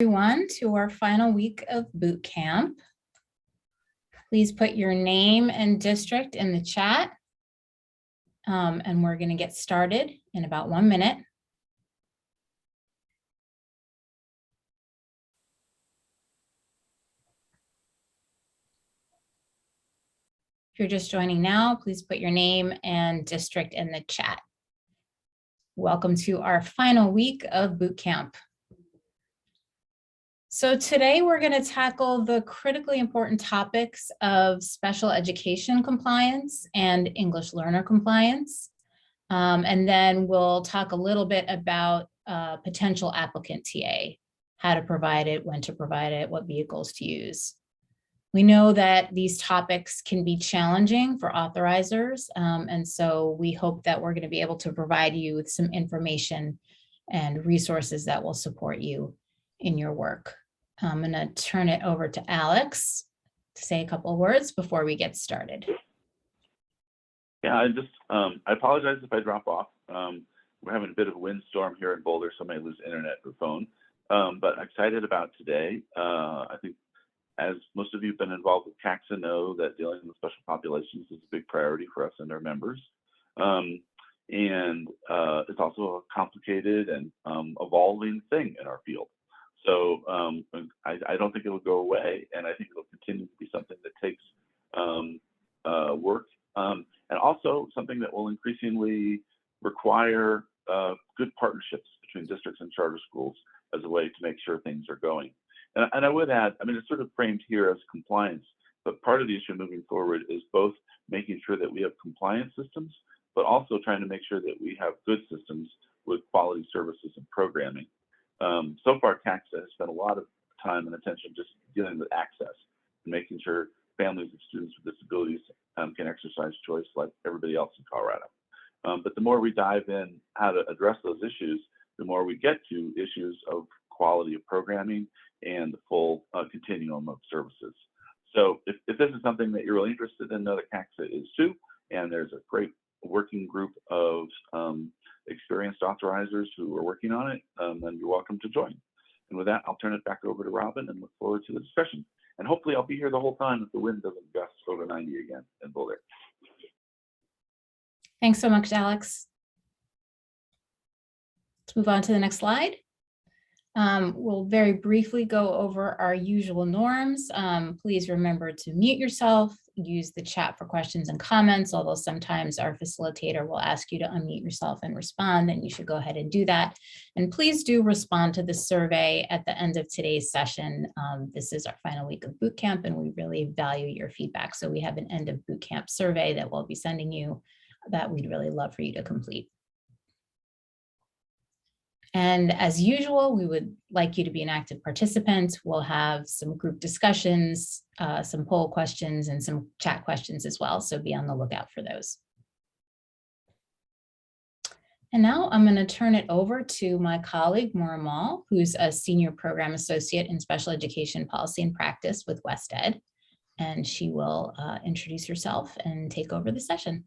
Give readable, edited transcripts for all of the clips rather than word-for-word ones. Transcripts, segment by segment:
Everyone to our final week of boot camp. Please put your name and district in the chat. And we're going to get started in about 1 minute. If you're just joining now, please put your name and district in the chat. Welcome to our final week of boot camp. So today we're going to tackle the critically important topics of special education compliance and English learner compliance. And then we'll talk a little bit about potential applicant TA, how to provide it, when to provide it, what vehicles to use. We know that these topics can be challenging for authorizers, and so we hope that we're going to be able to provide you with some information and resources that will support you in your work. I'm going to turn it over to Alex to say a couple of words before we get started. Yeah, I apologize if I drop off. We're having a bit of a windstorm here in Boulder, so I may lose internet or phone. But I'm excited about today. I think, as most of you have been involved with CACSA know, that dealing with special populations is a big priority for us and our members. It's also a complicated and evolving thing in our field. So I don't think it'll go away, and I think it'll continue to be something that takes work, and also something that will increasingly require good partnerships between districts and charter schools as a way to make sure things are going. And I would add, I mean, it's sort of framed here as compliance, but part of the issue moving forward is both making sure that we have compliance systems, but also trying to make sure that we have good systems with quality services and programming. So far, CACSA has spent a lot of time and attention just dealing with access and making sure families of students with disabilities can exercise choice like everybody else in Colorado. But the more we dive in how to address those issues, the more we get to issues of quality of programming and the full continuum of services. So if this is something that you're really interested in, know that CACSA is too, and there's a great working group of experienced authorizers who are working on it, and you're welcome to join. And with that, I'll turn it back over to Robin and look forward to the discussion. And hopefully I'll be here the whole time if the wind doesn't gust over 90 again in Boulder. Thanks so much, Alex. Let's move on to the next slide. We'll very briefly go over our usual norms. Please remember to mute yourself, use the chat for questions and comments, although sometimes our facilitator will ask you to unmute yourself and respond, and you should go ahead and do that. And please do respond to the survey at the end of today's session. This is our final week of boot camp, and we really value your feedback. So we have an end of boot camp survey that we'll be sending you that we'd really love for you to complete. And as usual, we would like you to be an active participant. We'll have some group discussions, some poll questions, and some chat questions as well. So be on the lookout for those. And now I'm going to turn it over to my colleague, Maura Mall, who's a Senior Program Associate in Special Education Policy and Practice with WestEd. And she will introduce herself and take over the session.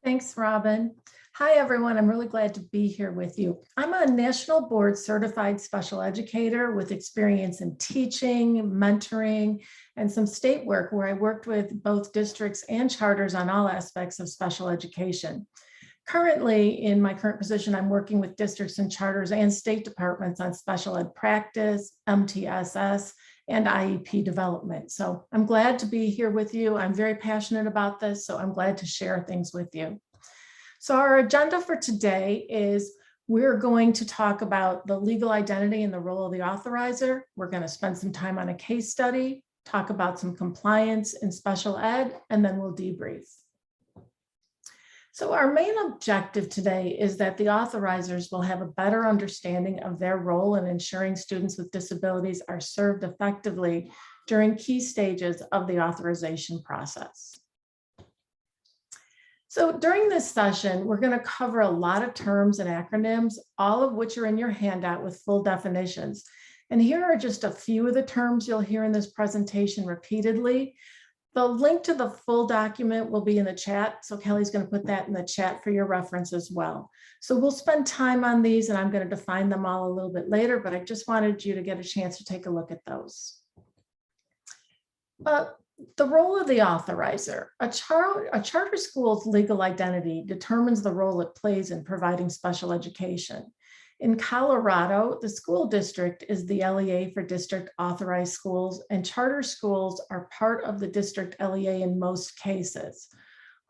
Thanks, Robin. Hi, everyone. I'm really glad to be here with you. I'm a National Board Certified Special Educator with experience in teaching, mentoring, and some state work where I worked with both districts and charters on all aspects of special education. Currently, in my current position, I'm working with districts and charters and state departments on special ed practice, MTSS, and IEP development. So I'm glad to be here with you. I'm very passionate about this, so I'm glad to share things with you. So our agenda for today is we're going to talk about the legal identity and the role of the authorizer. We're going to spend some time on a case study, talk about some compliance in special ed, and then we'll debrief. So our main objective today is that the authorizers will have a better understanding of their role in ensuring students with disabilities are served effectively during key stages of the authorization process. So during this session, we're going to cover a lot of terms and acronyms, all of which are in your handout with full definitions. And here are just a few of the terms you'll hear in this presentation repeatedly. The link to the full document will be in the chat. So Kelly's going to put that in the chat for your reference as well. So we'll spend time on these and I'm going to define them all a little bit later, but I just wanted you to get a chance to take a look at those. The role of the authorizer. A charter school's legal identity determines the role it plays in providing special education. In Colorado, the school district is the LEA for district authorized schools, and charter schools are part of the district LEA in most cases.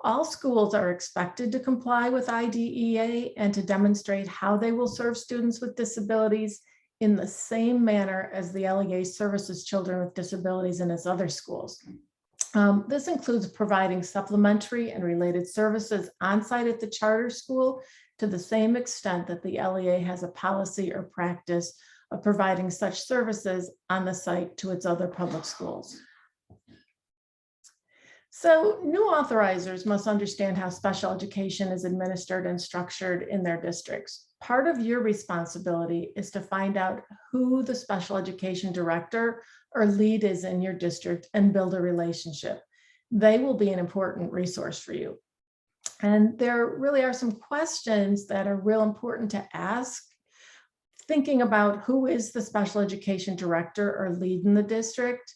All schools are expected to comply with IDEA and to demonstrate how they will serve students with disabilities in the same manner as the LEA services children with disabilities in its other schools. This includes providing supplementary and related services on-site at the charter school to the same extent that the LEA has a policy or practice of providing such services on the site to its other public schools. So new authorizers must understand how special education is administered and structured in their districts. Part of your responsibility is to find out who the special education director or lead is in your district and build a relationship. They will be an important resource for you. And there really are some questions that are real important to ask, thinking about who is the special education director or lead in the district.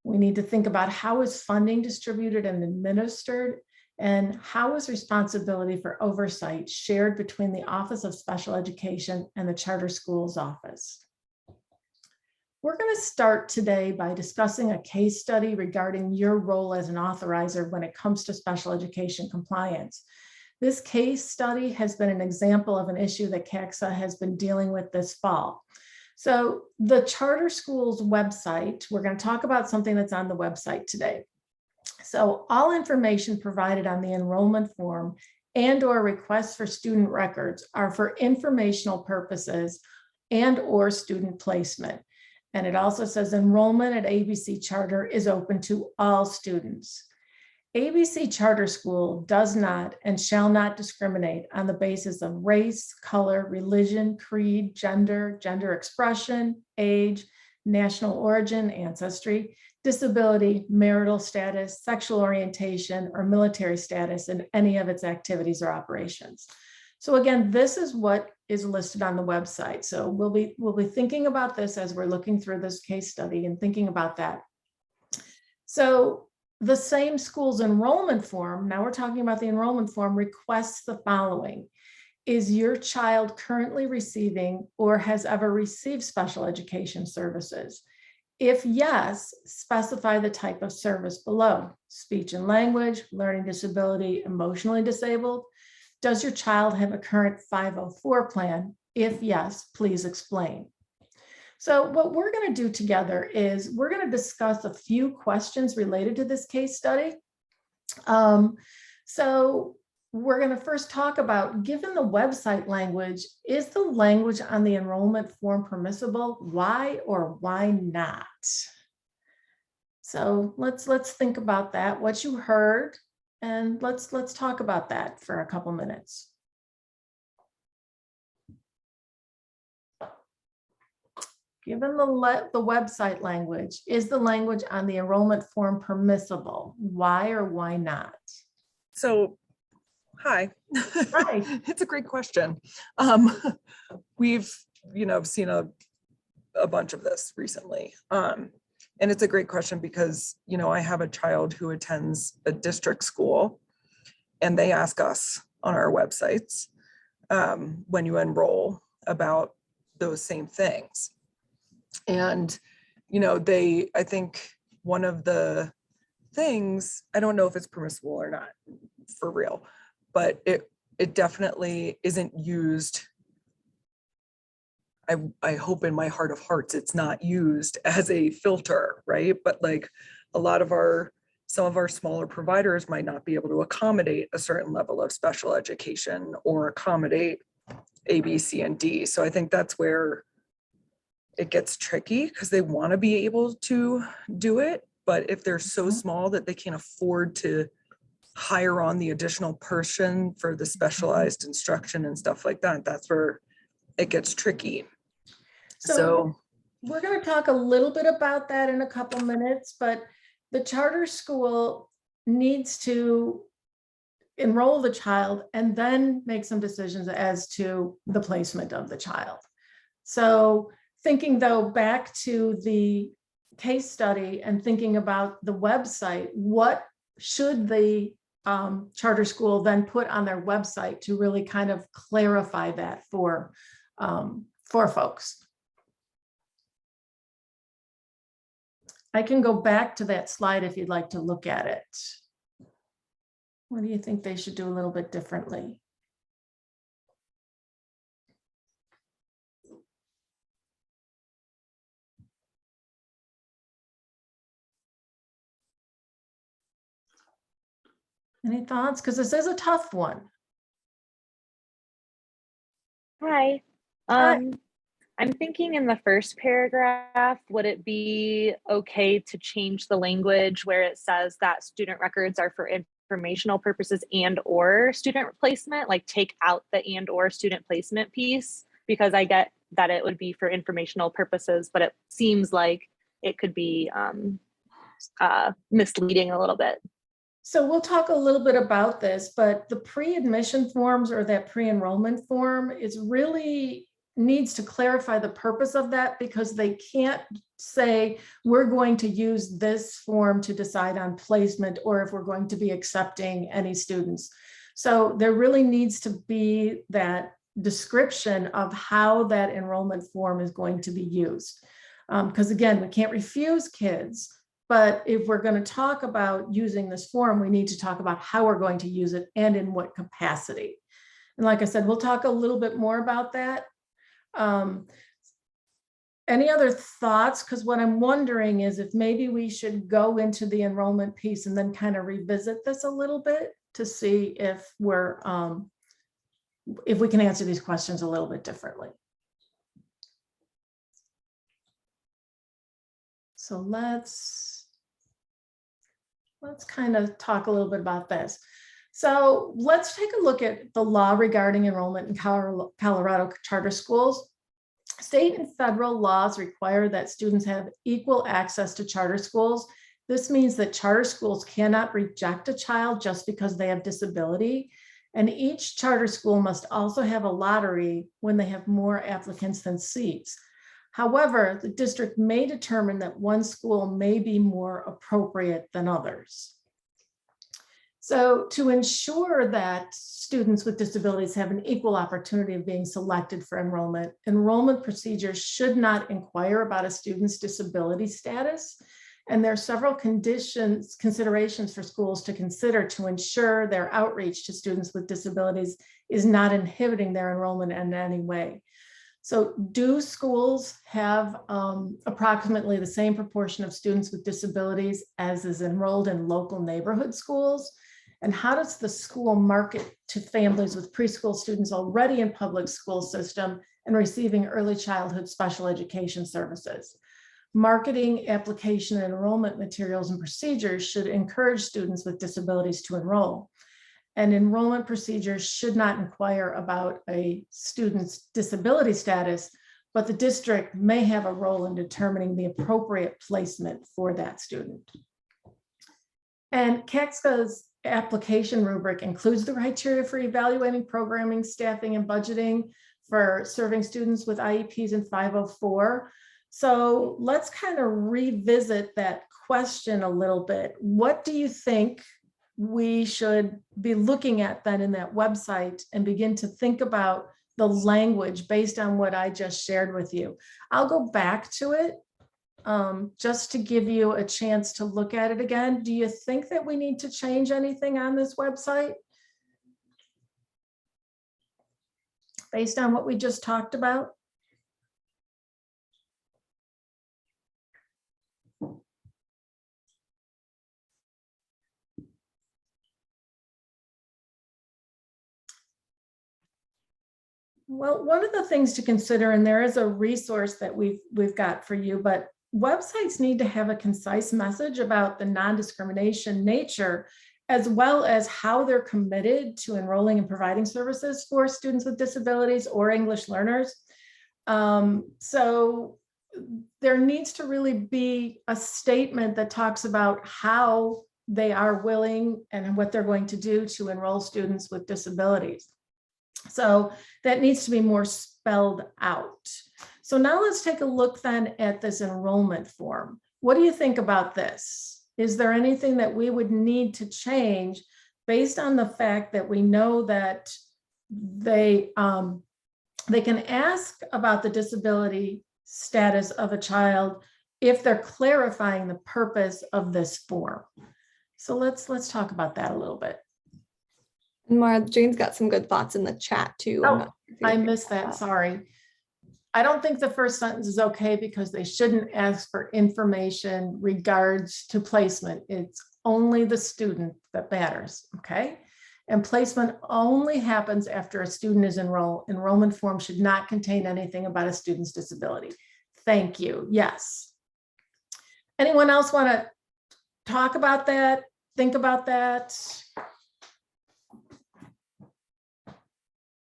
We need to think about how is funding distributed and administered, and how is responsibility for oversight shared between the Office of Special Education and the charter schools office. We're going to start today by discussing a case study regarding your role as an authorizer when it comes to special education compliance. This case study has been an example of an issue that CACSA has been dealing with this fall. So the charter schools website, we're going to talk about something that's on the website today. So all information provided on the enrollment form and/or requests for student records are for informational purposes and/or student placement. And it also says enrollment at ABC Charter is open to all students. ABC Charter School does not and shall not discriminate on the basis of race, color, religion, creed, gender, gender expression, age, national origin, ancestry, disability, marital status, sexual orientation, or military status in any of its activities or operations. So again, this is what is listed on the website. So we'll be thinking about this as we're looking through this case study and thinking about that. So the same school's enrollment form, now we're talking about the enrollment form, requests the following. Is your child currently receiving or has ever received special education services? If yes, specify the type of service below: speech and language, learning disability, emotionally disabled. Does your child have a current 504 plan? If yes, please explain. So what we're going to do together is we're going to discuss a few questions related to this case study. So we're going to first talk about, given the website language, is the language on the enrollment form permissible? Why or why not? So let's think about that, what you heard, and let's talk about that for a couple minutes. Given the website language, is the language on the enrollment form permissible? Why or why not? So, hi. Hi. It's a great question. We've, seen a bunch of this recently. And it's a great question because, I have a child who attends a district school, and they ask us on our websites when you enroll about those same things. And, I think one of the things, I don't know if it's permissible or not for real, but it definitely isn't used. I hope in my heart of hearts it's not used as a filter, right? But like some of our smaller providers might not be able to accommodate a certain level of special education or accommodate A, B, C, and D. So I think that's where it gets tricky, because they want to be able to do it, but if they're so small that they can't afford to hire on the additional person for the specialized instruction and stuff like that, that's where it gets tricky. So we're going to talk a little bit about that in a couple minutes, but the charter school needs to enroll the child and then make some decisions as to the placement of the child. So thinking though back to the case study and thinking about the website, what should the charter school then put on their website to really kind of clarify that for folks? I can go back to that slide if you'd like to look at it. What do you think they should do a little bit differently? Any thoughts? Because this is a tough one. Hi. Hi. I'm thinking in the first paragraph, would it be okay to change the language where it says that student records are for informational purposes and or student placement, like take out the and or student placement piece? Because I get that it would be for informational purposes, but it seems like it could be misleading a little bit. So we'll talk a little bit about this, but the pre-admission forms or that pre-enrollment form is really needs to clarify the purpose of that, because they can't say we're going to use this form to decide on placement or if we're going to be accepting any students. So there really needs to be that description of how that enrollment form is going to be used. Because again, we can't refuse kids, but if we're going to talk about using this form, we need to talk about how we're going to use it and in what capacity. And like I said, we'll talk a little bit more about that. Any other thoughts? Because what I'm wondering is if maybe we should go into the enrollment piece and then kind of revisit this a little bit to see if we're, if we can answer these questions a little bit differently. So let's kind of talk a little bit about this. So let's take a look at the law regarding enrollment in Colorado charter schools. State and federal laws require that students have equal access to charter schools. This means that charter schools cannot reject a child just because they have disability. And each charter school must also have a lottery when they have more applicants than seats. However, the district may determine that one school may be more appropriate than others. So to ensure that students with disabilities have an equal opportunity of being selected for enrollment, enrollment procedures should not inquire about a student's disability status. And there are several considerations for schools to consider to ensure their outreach to students with disabilities is not inhibiting their enrollment in any way. So do schools have approximately the same proportion of students with disabilities as is enrolled in local neighborhood schools? And how does the school market to families with preschool students already in public school system and receiving early childhood special education services? Marketing, application, and enrollment materials and procedures should encourage students with disabilities to enroll. And enrollment procedures should not inquire about a student's disability status, but the district may have a role in determining the appropriate placement for that student. And CACSA's application rubric includes the criteria for evaluating programming, staffing, and budgeting for serving students with IEPs in 504. So let's kind of revisit that question a little bit. What do you think we should be looking at then in that website and begin to think about the language based on what I just shared with you? I'll go back to it just to give you a chance to look at it again. Do you think that we need to change anything on this website based on what we just talked about? Well, one of the things to consider, and there is a resource that we've got for you, but websites need to have a concise message about the non-discrimination nature, as well as how they're committed to enrolling and providing services for students with disabilities or English learners. So there needs to really be a statement that talks about how they are willing and what they're going to do to enroll students with disabilities. So that needs to be more spelled out. So now let's take a look then at this enrollment form. What do you think about this? Is there anything that we would need to change based on the fact that we know that they can ask about the disability status of a child if they're clarifying the purpose of this form? So let's talk about that a little bit. And Mara, Jane's got some good thoughts in the chat too. Oh, I missed that, sorry. I don't think the first sentence is okay because they shouldn't ask for information regards to placement. It's only the student that matters, okay? And placement only happens after a student is enrolled. Enrollment form should not contain anything about a student's disability. Thank you, yes. Anyone else want to talk about that? Think about that?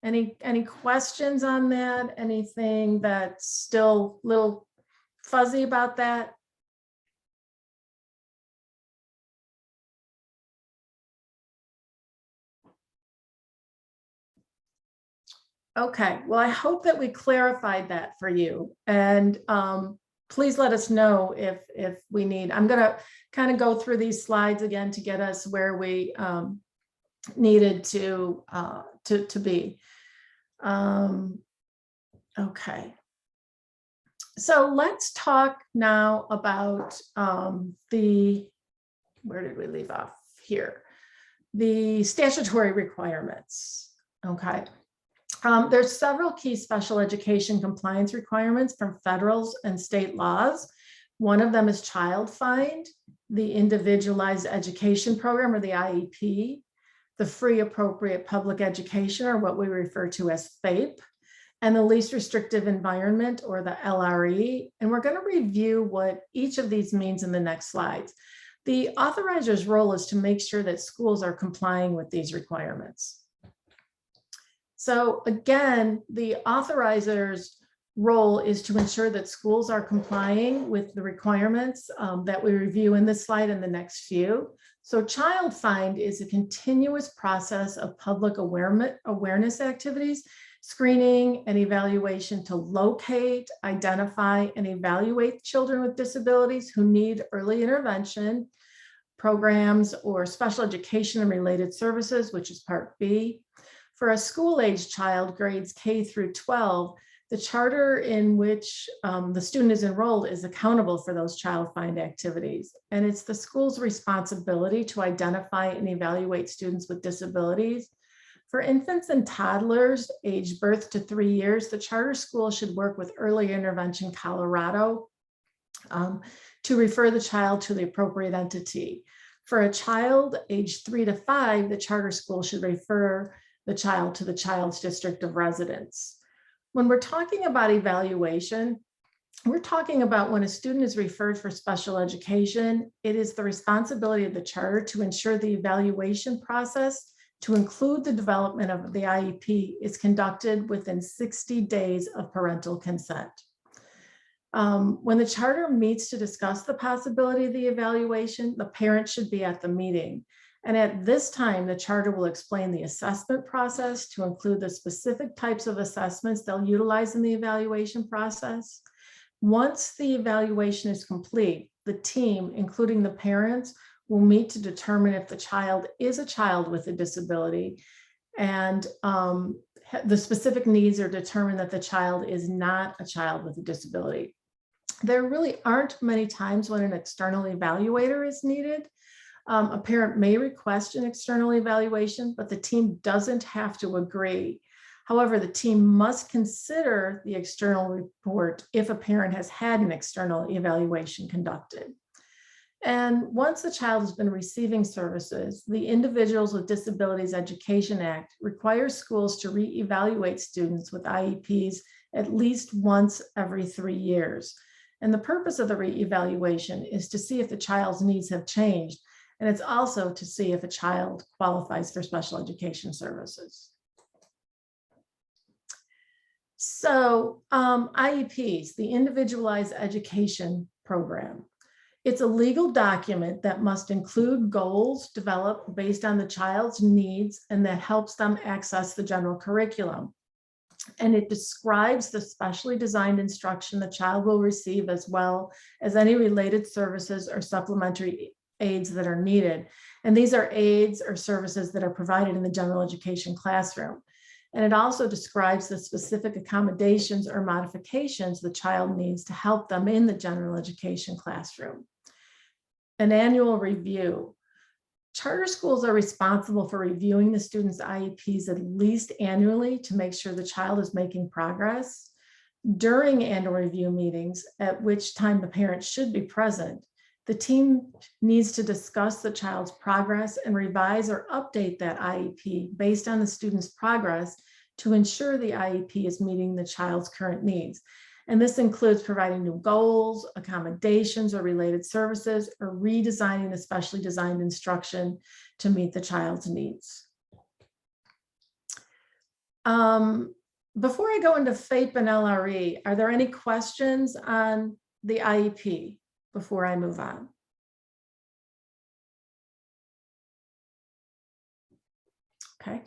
Any questions on that? Anything that's still a little fuzzy about that? Okay, well, I hope that we clarified that for you. And please let us know if we need. I'm going to kind of go through these slides again to get us where we needed to be. Okay. So let's talk now about where did we leave off here? The statutory requirements. Okay. There's several key special education compliance requirements from federal and state laws. One of them is child find, the individualized education program, or the IEP, the free appropriate public education, or what we refer to as FAPE, and the least restrictive environment, or the LRE. And we're going to review what each of these means in the next slides. The authorizer's role is to make sure that schools are complying with these requirements. So again, the authorizer's role is to ensure that schools are complying with the requirements that we review in this slide and the next few. So child find is a continuous process of public awareness activities, screening and evaluation to locate, identify, and evaluate children with disabilities who need early intervention programs or special education and related services, which is Part B. For a school-age child, grades K through 12, the charter in which the student is enrolled is accountable for those child find activities. And it's the school's responsibility to identify and evaluate students with disabilities. For infants and toddlers aged birth to 3 years, the charter school should work with Early Intervention Colorado to refer the child to the appropriate entity. For a child aged 3 to 5, the charter school should refer the child to the child's district of residence. When we're talking about evaluation, we're talking about when a student is referred for special education, it is the responsibility of the charter to ensure the evaluation process to include the development of the IEP is conducted within 60 days of parental consent. When the charter meets to discuss the possibility of the evaluation, the parent should be at the meeting. And at this time, the charter will explain the assessment process to include the specific types of assessments they'll utilize in the evaluation process. Once the evaluation is complete, the team, including the parents, will meet to determine if the child is a child with a disability, and the specific needs are determined that the child is not a child with a disability. There really aren't many times when an external evaluator is needed. A parent may request an external evaluation, but the team doesn't have to agree. However, the team must consider the external report if a parent has had an external evaluation conducted. And once the child has been receiving services, the Individuals with Disabilities Education Act requires schools to reevaluate students with IEPs at least once every 3 years. And the purpose of the reevaluation is to see if the child's needs have changed. And it's also to see if a child qualifies for special education services. So IEPs, the Individualized Education Program. It's a legal document that must include goals developed based on the child's needs and that helps them access the general curriculum. And it describes the specially designed instruction the child will receive, as well as any related services or supplementary aids that are needed. And these are aids or services that are provided in the general education classroom. And it also describes the specific accommodations or modifications the child needs to help them in the general education classroom. An annual review. Charter schools are responsible for reviewing the students' IEPs at least annually to make sure the child is making progress. During annual review meetings, at which time the parents should be present, the team needs to discuss the child's progress and revise or update that IEP based on the student's progress to ensure the IEP is meeting the child's current needs. And this includes providing new goals, accommodations, or related services, or redesigning the specially designed instruction to meet the child's needs. Before I go into FAPE and LRE, are there any questions on the IEP before I move on? Okay.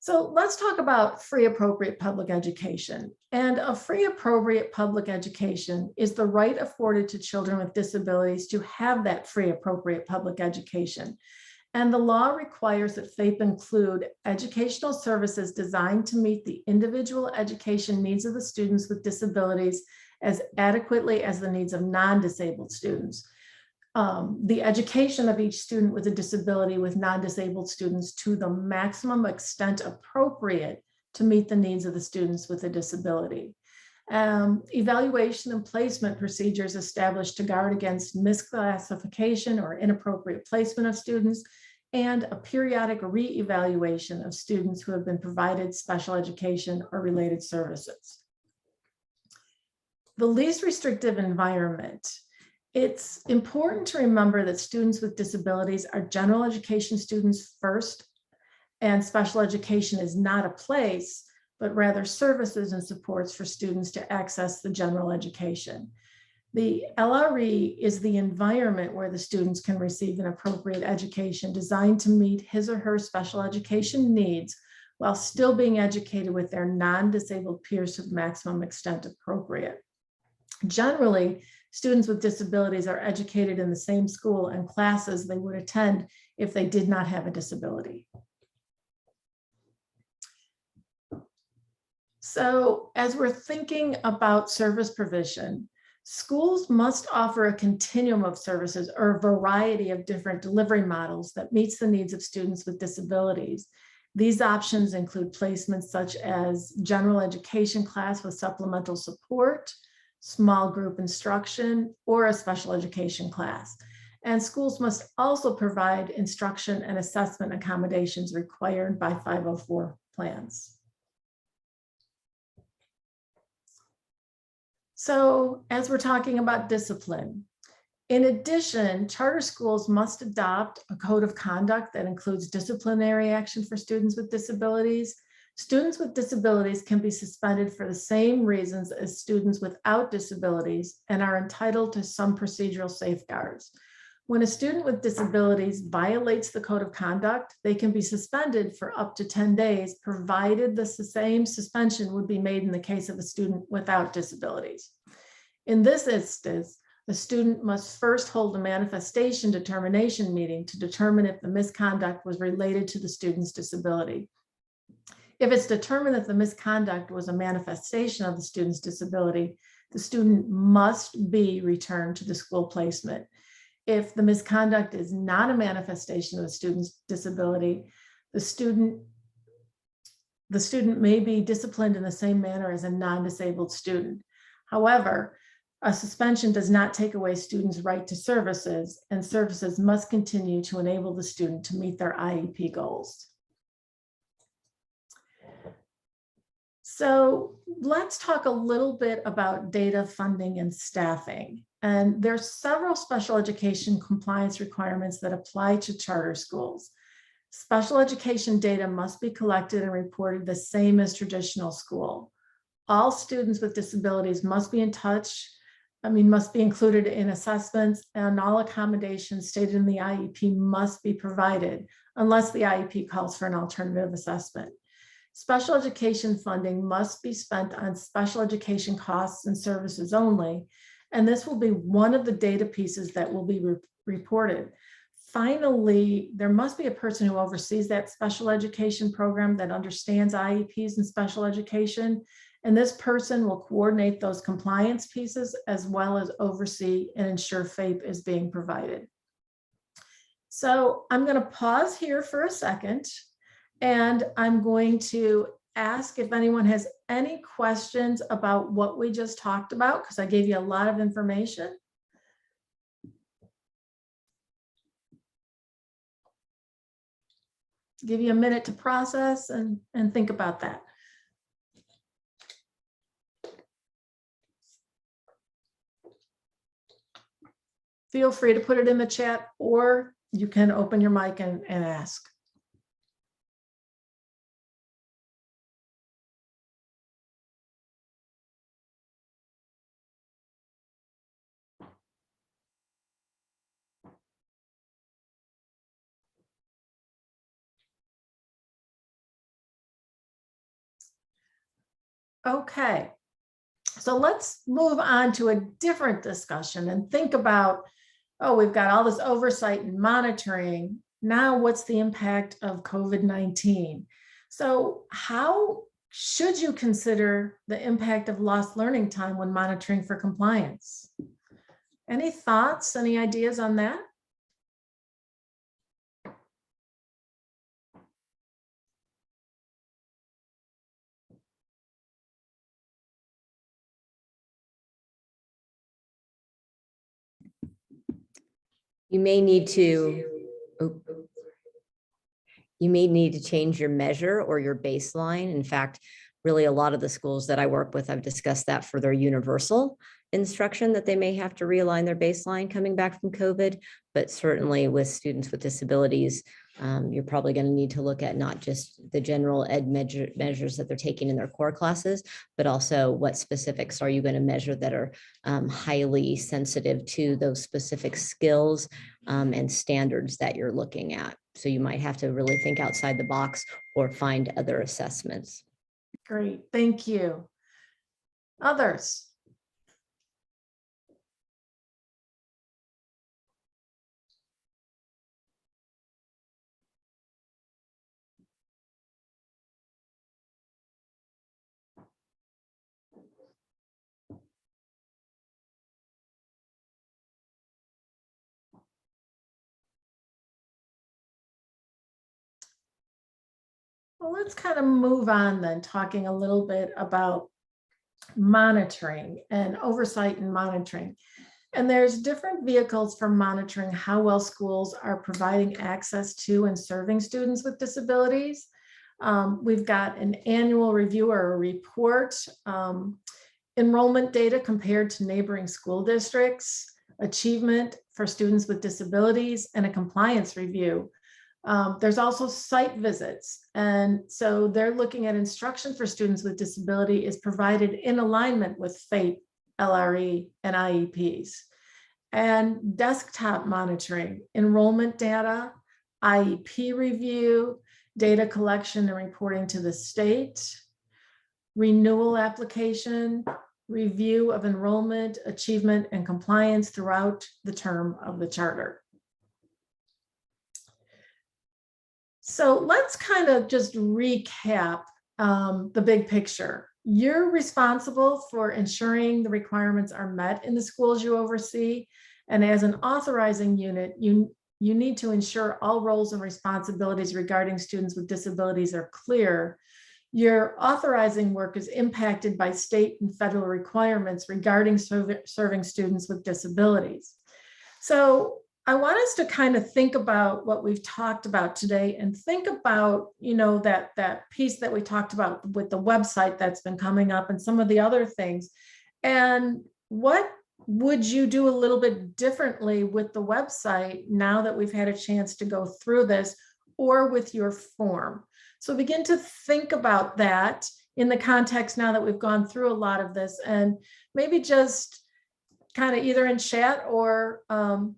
So let's talk about free appropriate public education. And a free appropriate public education is the right afforded to children with disabilities to have that free appropriate public education. And the law requires that FAPE include educational services designed to meet the individual education needs of the students with disabilities as adequately as the needs of non-disabled students. The education of each student with a disability with non-disabled students to the maximum extent appropriate to meet the needs of the students with a disability. Evaluation and placement procedures established to guard against misclassification or inappropriate placement of students, and a periodic re-evaluation of students who have been provided special education or related services. The least restrictive environment. It's important to remember that students with disabilities are general education students first, and special education is not a place, but rather services and supports for students to access the general education. The LRE is the environment where the students can receive an appropriate education designed to meet his or her special education needs while still being educated with their non-disabled peers to the maximum extent appropriate. Generally, students with disabilities are educated in the same school and classes they would attend if they did not have a disability. So as we're thinking about service provision, schools must offer a continuum of services or a variety of different delivery models that meets the needs of students with disabilities. These options include placements such as general education class with supplemental support, small group instruction, or a special education class. And schools must also provide instruction and assessment accommodations required by 504 plans. So as we're talking about discipline, in addition, charter schools must adopt a code of conduct that includes disciplinary action for students with disabilities. Students with disabilities can be suspended for the same reasons as students without disabilities and are entitled to some procedural safeguards. When a student with disabilities violates the code of conduct, they can be suspended for up to 10 days, provided the same suspension would be made in the case of a student without disabilities. In this instance, the student must first hold a manifestation determination meeting to determine if the misconduct was related to the student's disability. If it's determined that the misconduct was a manifestation of the student's disability, the student must be returned to the school placement. If the misconduct is not a manifestation of the student's disability, the student may be disciplined in the same manner as a non-disabled student. However, a suspension does not take away students' right to services, and services must continue to enable the student to meet their IEP goals. So let's talk a little bit about data, funding, and staffing. And there's several special education compliance requirements that apply to charter schools. Special education data must be collected and reported the same as traditional school. All students with disabilities must be must be included in assessments, and all accommodations stated in the IEP must be provided unless the IEP calls for an alternative assessment. Special education funding must be spent on special education costs and services only, and this will be one of the data pieces that will be reported. Finally, there must be a person who oversees that special education program that understands IEPs and special education, and this person will coordinate those compliance pieces as well as oversee and ensure FAPE is being provided. So I'm going to pause here for a second, and I'm going to ask if anyone has any questions about what we just talked about, because I gave you a lot of information. Give you a minute to process and think about that. Feel free to put it in the chat, or you can open your mic and ask. Okay, so let's move on to a different discussion and think about, oh, we've got all this oversight and monitoring. Now, what's the impact of COVID-19? So how should you consider the impact of lost learning time when monitoring for compliance? Any thoughts, any ideas on that? You may need to, change your measure or your baseline. In fact, really a lot of the schools that I work with, I've discussed that for their universal instruction, that they may have to realign their baseline coming back from COVID, but certainly with students with disabilities, you're probably going to need to look at not just the general ed measures that they're taking in their core classes, but also what specifics are you going to measure that are highly sensitive to those specific skills and standards that you're looking at. So you might have to really think outside the box or find other assessments. Great, thank you. Others? Well, let's kind of move on then, talking a little bit about monitoring and oversight and monitoring. And there's different vehicles for monitoring how well schools are providing access to and serving students with disabilities. We've got an annual review or a report, enrollment data compared to neighboring school districts, achievement for students with disabilities, and a compliance review. There's also site visits. And so they're looking at instruction for students with disability is provided in alignment with FAPE, LRE, and IEPs. And desktop monitoring, enrollment data, IEP review, data collection and reporting to the state, renewal application, review of enrollment, achievement, and compliance throughout the term of the charter. So let's kind of just recap the big picture. You're responsible for ensuring the requirements are met in the schools you oversee. And as an authorizing unit, you need to ensure all roles and responsibilities regarding students with disabilities are clear. Your authorizing work is impacted by state and federal requirements regarding serving students with disabilities. So I want us to kind of think about what we've talked about today and think about, that piece that we talked about with the website that's been coming up and some of the other things. And what would you do a little bit differently with the website now that we've had a chance to go through this? or with your form. So begin to think about that in the context now that we've gone through a lot of this, and maybe just kind of either in chat or open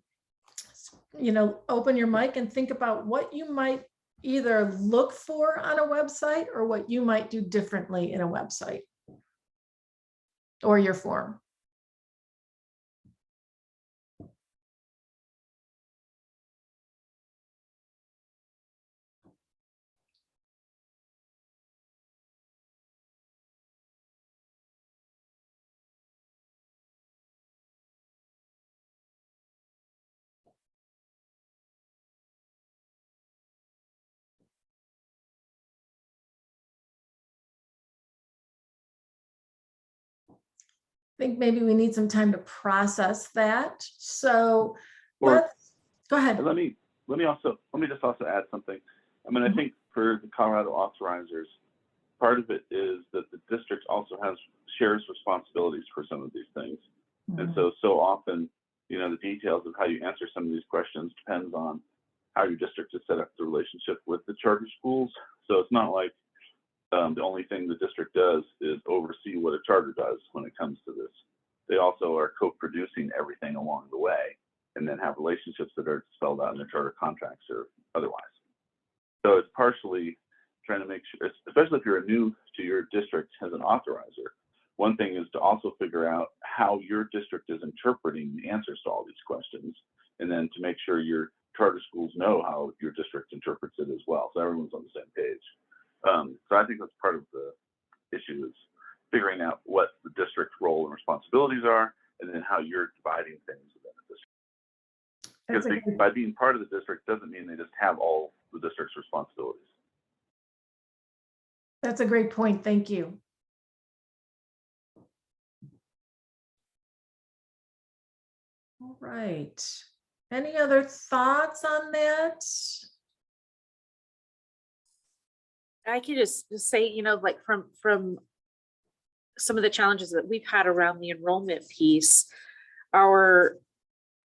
your mic and think about what you might either look for on a website or what you might do differently in a website or your form. I think maybe we need some time to process that. So Or go ahead. let me just also add something. I mean, I think for the Colorado authorizers, part of it is that the district also shares responsibilities for some of these things. And so often, the details of how you answer some of these questions depends on how your district has set up the relationship with the charter schools. So it's not like the only thing the district does is oversee what a charter does when it comes to this. They also are co-producing everything along the way, and then have relationships that are spelled out in their charter contracts or otherwise. So it's partially trying to make sure, especially if you're new to your district as an authorizer, one thing is to also figure out how your district is interpreting the answers to all these questions, and then to make sure your charter schools know how your district interprets it as well, so everyone's on the same page. So I think that's part of the issue, is figuring out what the district's role and responsibilities are, and then how you're dividing things within the district. Because by being part of the district doesn't mean they just have all the district's responsibilities. That's a great point. Thank you. All right. Any other thoughts on that? I could just say, like from some of the challenges that we've had around the enrollment piece, our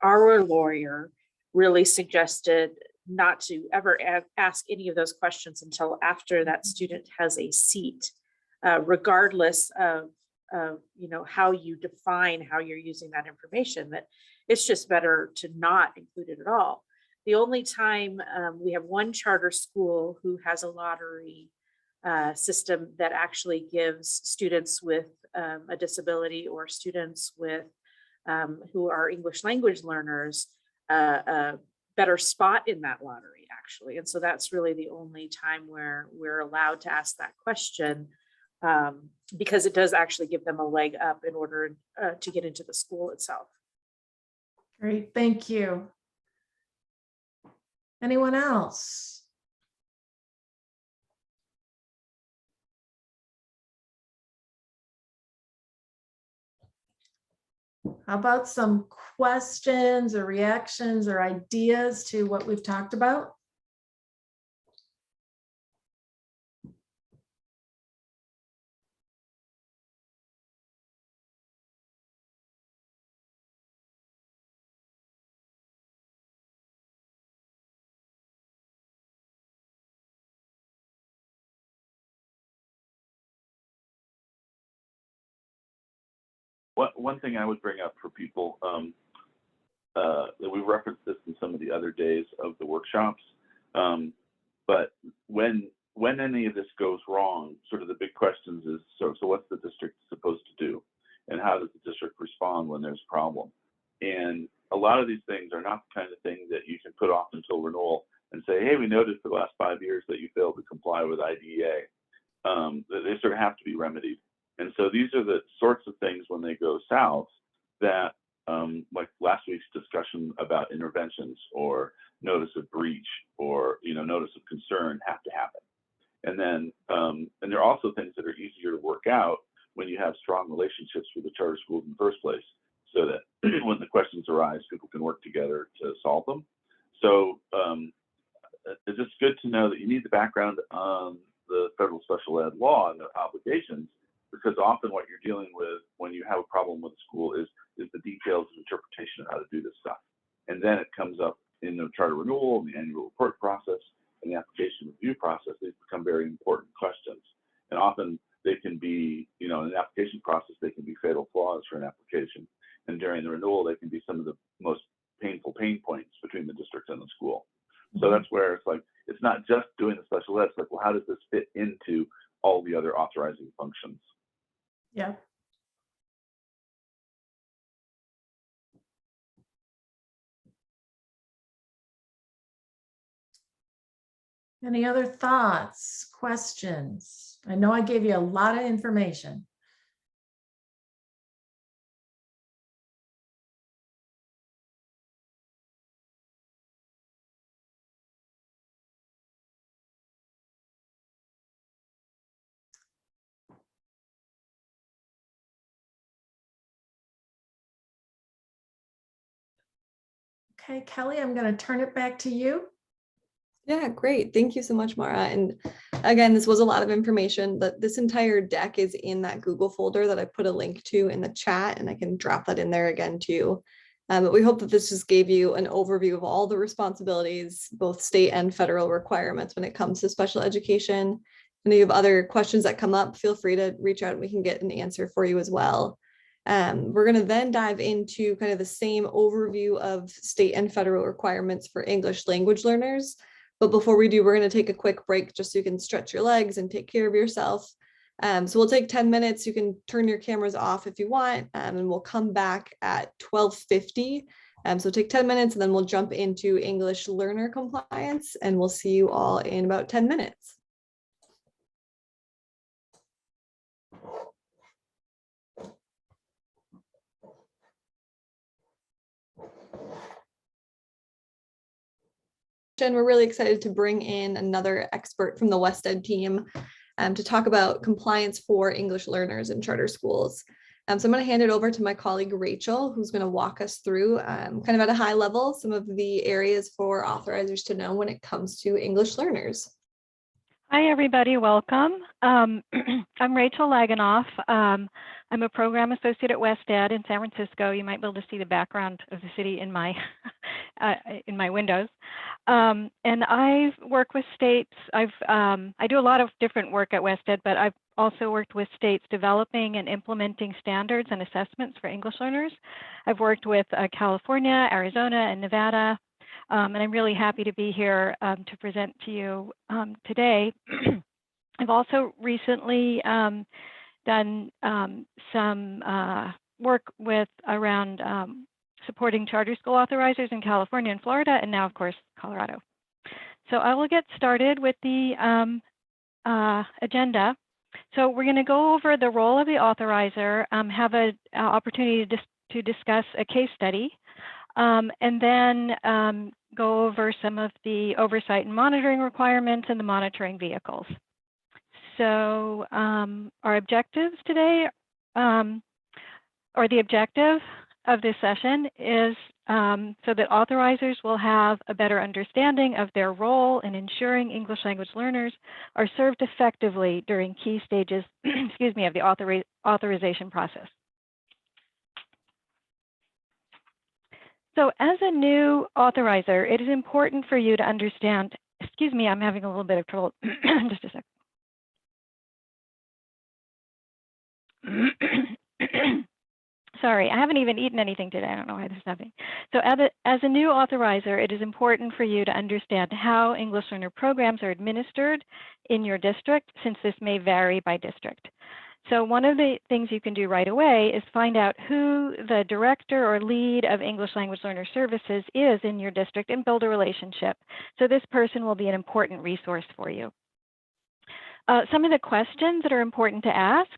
lawyer really suggested not to ever ask any of those questions until after that student has a seat, regardless of how you define how you're using that information, that it's just better to not include it at all. The only time we have one charter school who has a lottery system that actually gives students with a disability or students with who are English language learners a better spot in that lottery, actually. And so that's really the only time where we're allowed to ask that question, because it does actually give them a leg up in order to get into the school itself. Great, thank you. Anyone else? How about some questions or reactions or ideas to what we've talked about? One thing I would bring up for people, that we referenced this in some of the other days of the workshops, but when any of this goes wrong, sort of the big questions is, so what's the district supposed to do? And how does the district respond when there's a problem? And a lot of these things are not the kind of thing that you can put off until renewal and say, hey, we noticed for the last 5 years that you failed to comply with IDEA. They sort of have to be remedied. And so these are the sorts of things when they go south that, like last week's discussion about interventions or notice of breach or notice of concern, have to happen. And then and there are also things that are easier to work out when you have strong relationships with the charter schools in the first place, so that when the questions arise, people can work together to solve them. So it's just good to know that you need the background on the federal special ed law and the obligations, because often what you're dealing with when you have a problem with a school is the details of interpretation of how to do this stuff. And then it comes up in the charter renewal and the annual report process, in the application review process, these become very important questions. And often they can be, you know, in the application process, they can be fatal flaws for an application. And during the renewal, they can be some of the most painful pain points between the district and the school. So that's where it's like, it's not just doing the special ed, it's like, well, how does this fit into all the other authorizing functions? Yeah. Any other thoughts, questions? I know I gave you a lot of information. Okay, Kelly, I'm going to turn it back to you. Yeah, great. Thank you so much, Mara. And again, this was a lot of information, but this entire deck is in that Google folder that I put a link to in the chat, and I can drop that in there again too. But we hope that this just gave you an overview of all the responsibilities, both state and federal requirements when it comes to special education. And if you have other questions that come up, feel free to reach out and we can get an answer for you as well. We're going to then dive into kind of the same overview of state and federal requirements for English language learners. But before we do, we're going to take a quick break just so you can stretch your legs and take care of yourself. So we'll take 10 minutes. You can turn your cameras off if you want, and we'll come back at 12:50. So take 10 minutes and then we'll jump into English learner compliance, and we'll see you all in about 10 minutes. And we're really excited to bring in another expert from the West Ed team to talk about compliance for English learners in charter schools. So I'm going to hand it over to my colleague Rachel, who's going to walk us through kind of at a high level some of the areas for authorizers to know when it comes to English learners. Hi, everybody. Welcome. I'm Rachel Laganoff. I'm a program associate at West Ed in San Francisco. You might be able to see the background of the city in my windows. And I work with states. I do a lot of different work at West Ed, but I've also worked with states developing and implementing standards and assessments for English learners. I've worked with California, Arizona, and Nevada. And I'm really happy to be here to present to you today. I've also recently done some work with around supporting charter school authorizers in California and Florida, and now, of course, Colorado. So I will get started with the agenda. So we're going to go over the role of the authorizer, have an opportunity to discuss a case study, and then go over some of the oversight and monitoring requirements and the monitoring vehicles. So our objectives today, or the objective of this session, is so that authorizers will have a better understanding of their role in ensuring English language learners are served effectively during key stages, excuse me, of the authorization process. So as a new authorizer, it is important for you to understand, excuse me, I'm having a little bit of trouble, just a sec. Sorry, I haven't even eaten anything today. I don't know why this is happening. So as a new authorizer, it is important for you to understand how English learner programs are administered in your district, since this may vary by district. So one of the things you can do right away is find out who the director or lead of English language learner services is in your district and build a relationship. So this person will be an important resource for you. Some of the questions that are important to ask,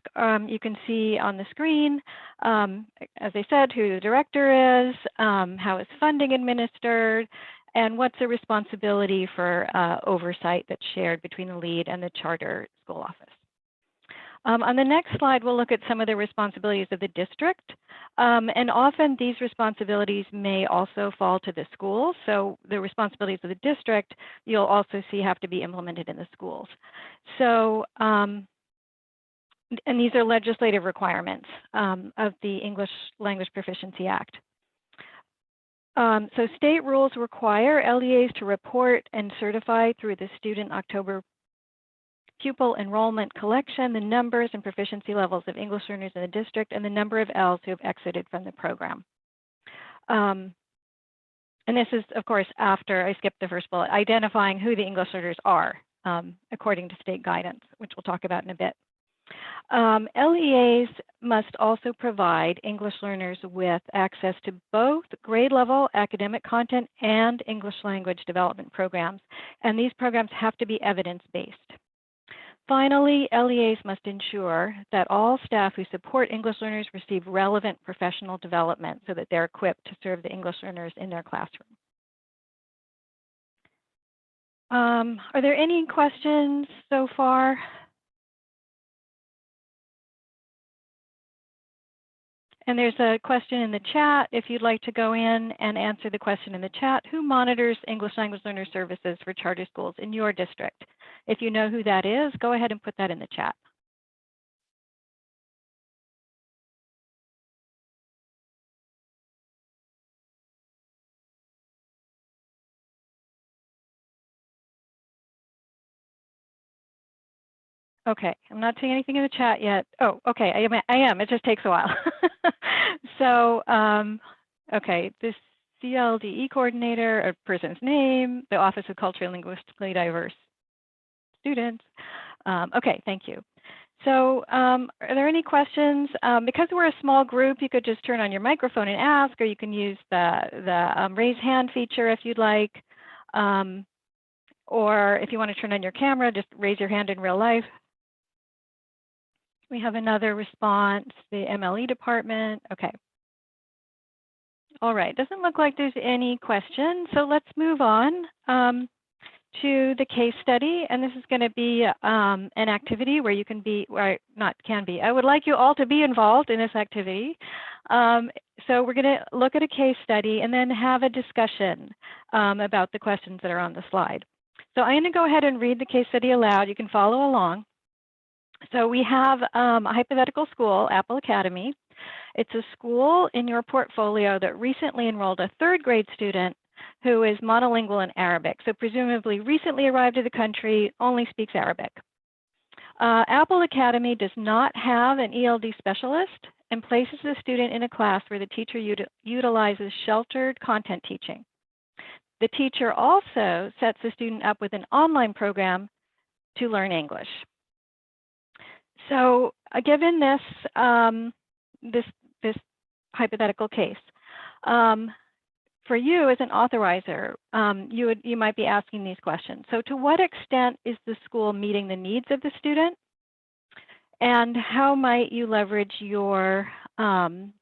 you can see on the screen, as I said, who the director is, how is funding administered, and what's the responsibility for oversight that's shared between the lead and the charter school office. On the next slide, we'll look at some of the responsibilities of the district. And often these responsibilities may also fall to the schools. So the responsibilities of the district, you'll also see have to be implemented in the schools. So, and these are legislative requirements of the English Language Proficiency Act. So state rules require LEAs to report and certify through the student October pupil enrollment collection the numbers and proficiency levels of English learners in the district and the number of Ls who have exited from the program. And this is, of course, after I skipped the first bullet, identifying who the English learners are according to state guidance, which we'll talk about in a bit. LEAs must also provide English learners with access to both grade level academic content and English language development programs, and these programs have to be evidence-based. Finally, LEAs must ensure that all staff who support English learners receive relevant professional development so that they're equipped to serve the English learners in their classroom. Are there any questions so far? And there's a question in the chat. If you'd like to go in and answer the question in the chat, who monitors English language learner services for charter schools in your district? If you know who that is, go ahead and put that in the chat. Okay, I'm not seeing anything in the chat yet. Oh, okay, I am. It just takes a while. So, okay, this CLDE coordinator, a person's name, the Office of Culturally and Linguistically Diverse Students. Okay, thank you. So are there any questions? Because we're a small group, you could just turn on your microphone and ask, or you can use the raise hand feature if you'd like. Or if you want to turn on your camera, just raise your hand in real life. We have another response, the MLE department. Okay. All right, doesn't look like there's any questions. So let's move on to the case study. And this is going to be an activity where you can be, or not can be, I would like you all to be involved in this activity. So we're going to look at a case study and then have a discussion about the questions that are on the slide. So I'm going to go ahead and read the case study aloud. You can follow along. So we have a hypothetical school, Apple Academy. It's a school in your portfolio that recently enrolled a third grade student who is monolingual in Arabic. So presumably recently arrived to the country, only speaks Arabic. Apple Academy does not have an ELD specialist and places the student in a class where the teacher utilizes sheltered content teaching. The teacher also sets the student up with an online program to learn English. So given this, this hypothetical case, for you as an authorizer, you might be asking these questions. So to what extent is the school meeting the needs of the student? And how might you leverage your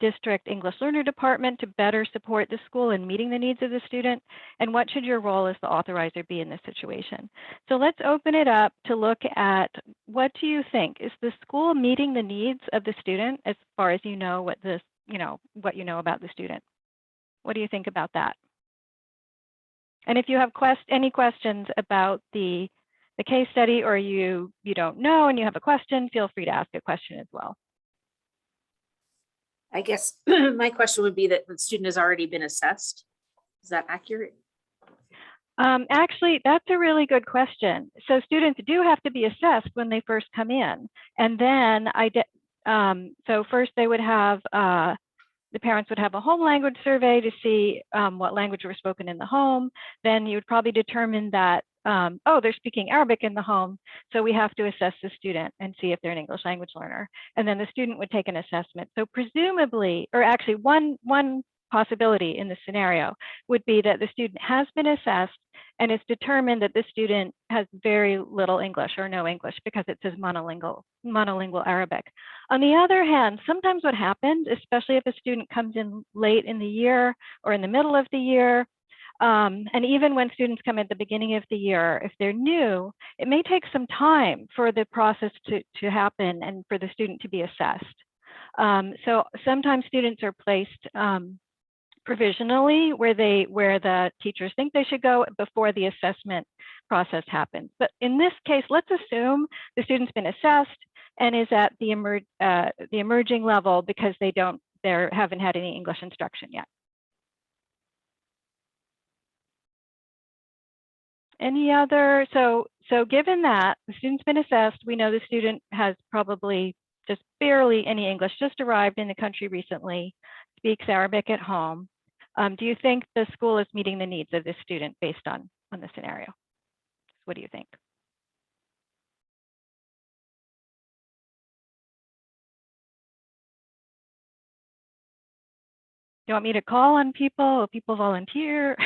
district English learner department to better support the school in meeting the needs of the student? And what should your role as the authorizer be in this situation? So let's open it up to look at, what do you think? Is the school meeting the needs of the student as far as you know what this, what you know about the student? What do you think about that? And if you have any questions about the case study, or you don't know and you have a question, feel free to ask a question as well. I guess my question would be that the student has already been assessed. Is that accurate? Actually, that's a really good question. So students do have to be assessed when they first come in. And then so first they would have, the parents would have a home language survey to see what language were spoken in the home. Then you would probably determine that, oh, they're speaking Arabic in the home, so we have to assess the student and see if they're an English language learner. And then the student would take an assessment. So presumably, or actually one possibility in this scenario would be that the student has been assessed and it's determined that the student has very little English or no English because it says monolingual Arabic. On the other hand, sometimes what happens, especially if a student comes in late in the year or in the middle of the year, and even when students come at the beginning of the year, if they're new, it may take some time for the process to happen and for the student to be assessed. So sometimes students are placed provisionally where the teachers think they should go before the assessment process happens. But in this case, let's assume the student's been assessed and is at the emerging level because they haven't had any English instruction yet. Any other, so given that the student's been assessed, we know the student has probably just barely any English, just arrived in the country recently, speaks Arabic at home. Do you think the school is meeting the needs of this student based on the scenario? What do you think? You want me to call on people? Will people volunteer?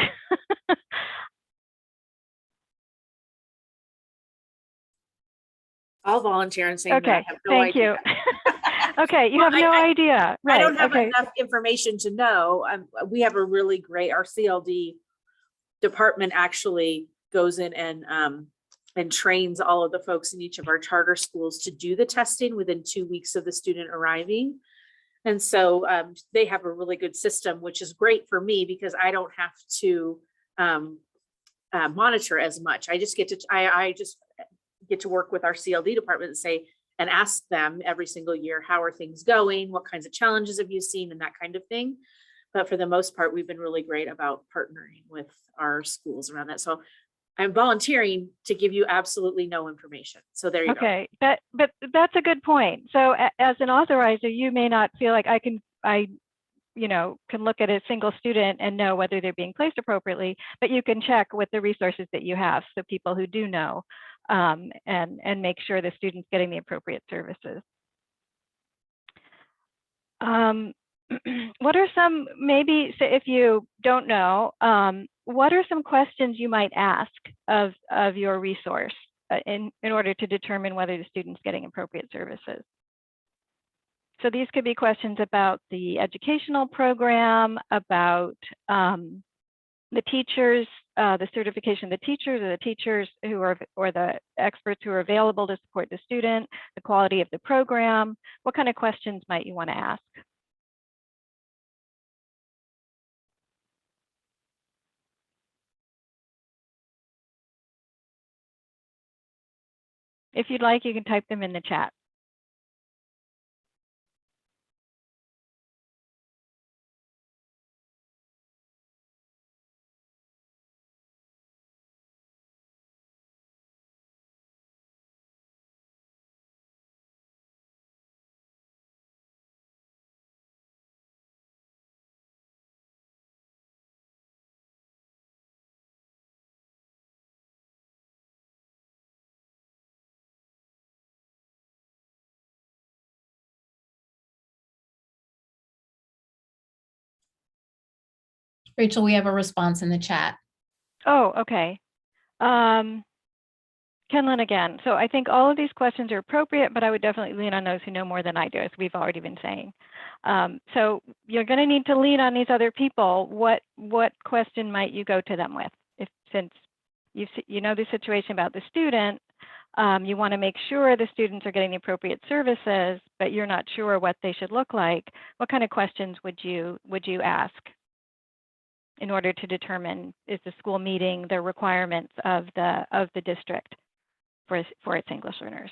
I'll volunteer and say that I Okay, have no thank idea. you. Okay, you Well, have no idea, I don't right? have Okay, enough information to know. We have a really great, our CLD department actually goes in and trains all of the folks in each of our charter schools to do the testing within 2 weeks of the student arriving. And so they have a really good system, which is great for me because I don't have to monitor as much. I just get to work with our CLD department and say, and ask them every single year, how are things going? What kinds of challenges have you seen and that kind of thing. But for the most part, we've been really great about partnering with our schools around that. So I'm volunteering to give you absolutely no information. So there you go. okay, but that's a good point. So as an authorizer, you may not feel like I can look at a single student and know whether they're being placed appropriately, but you can check with the resources that you have. So people who do know and make sure the student's getting the appropriate services. What are some, maybe so if you don't know, what are some questions you might ask of your resource in order to determine whether the student's getting appropriate services? So these could be questions about the educational program, about the teachers, the certification of the teachers, or the teachers who are, or the experts who are available to support the student, the quality of the program. What kind of questions might you want to ask? If you'd like, you can type them in the chat. Rachel, we have a response in the chat. Oh, okay. Kenlyn again. So I think all of these questions are appropriate, but I would definitely lean on those who know more than I do, as we've already been saying. So you're going to need to lean on these other people. What question might you go to them with? Since you know the situation about the student, you want to make sure the students are getting the appropriate services, but you're not sure what they should look like. What kind of questions would you ask in order to determine, is the school meeting the requirements of the district for its English learners?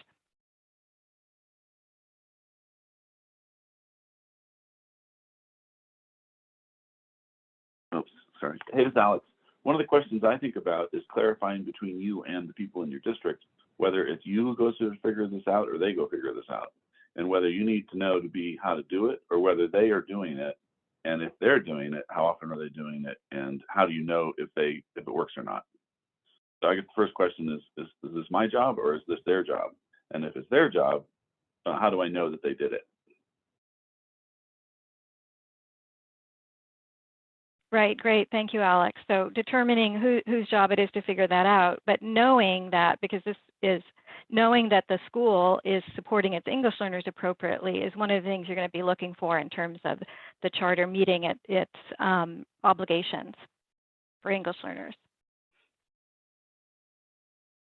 Oops, sorry. Hey, it's Alex. One of the questions I think about is clarifying between you and the people in your district, whether it's you who goes to figure this out or they go figure this out, and whether you need to know to be how to do it or whether they are doing it. And if they're doing it, how often are they doing it? And how do you know if it works or not? So I guess the first question is this my job or is this their job? And if it's their job, how do I know that they did it? Right, great. Thank you, Alex. So determining whose job it is to figure that out, but knowing that, because this is knowing that the school is supporting its English learners appropriately is one of the things you're going to be looking for in terms of the charter meeting its obligations for English learners.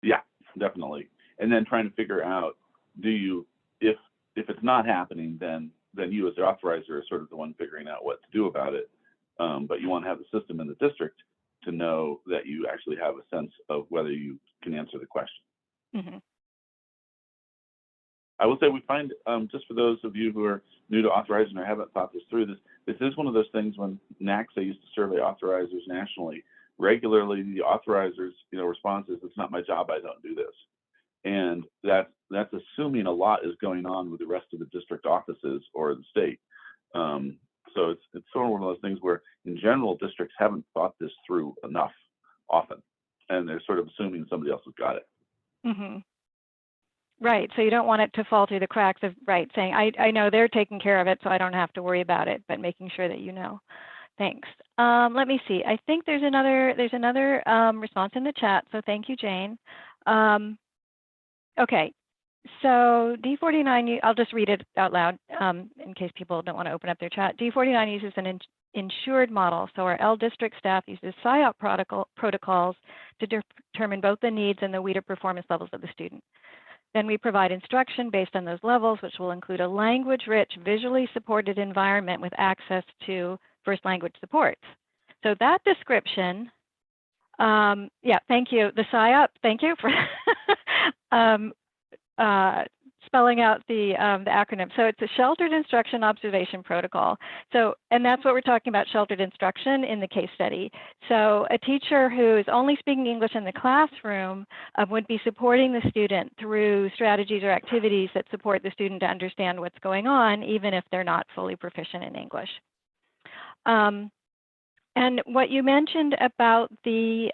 Yeah, definitely. And then trying to figure out, if it's not happening, then you as the authorizer are sort of the one figuring out what to do about it. But you want to have the system in the district to know that you actually have a sense of whether you can answer the question. Mm-hmm. I will say we find, just for those of you who are new to authorizing or haven't thought this through, this is one of those things when CACSA used to survey authorizers nationally, regularly the authorizer's response is, "It's not my job, I don't do this." And that's assuming a lot is going on with the rest of the district offices or the state. So it's sort of one of those things where, in general, districts haven't thought this through enough often, and they're sort of assuming somebody else has got it. Mm-hmm. Right. So you don't want it to fall through the cracks of saying, I know they're taking care of it, so I don't have to worry about it, but making sure that you know. Thanks. Let me see. I think there's another response in the chat. So thank you, Jane. Okay. So D49, I'll just read it out loud in case people don't want to open up their chat. D49 uses an insured model. So our L district staff uses PSYOP protocols to determine both the needs and the WIDA performance levels of the student. Then we provide instruction based on those levels, which will include a language-rich, visually supported environment with access to first language supports. So that description, yeah, thank you. The PSYOP, thank you for spelling out the acronym. So it's a Sheltered Instruction Observation Protocol. So, and that's what we're talking about, sheltered instruction in the case study. So a teacher who is only speaking English in the classroom would be supporting the student through strategies or activities that support the student to understand what's going on, even if they're not fully proficient in English. And what you mentioned about the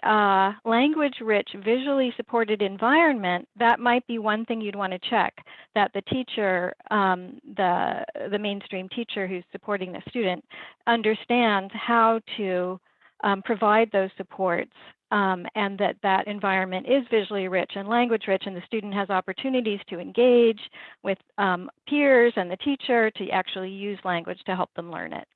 language-rich, visually supported environment, that might be one thing you'd want to check, that the teacher, the mainstream teacher who's supporting the student, understands how to provide those supports, and that environment is visually rich and language rich, and the student has opportunities to engage with peers and the teacher to actually use language to help them learn it.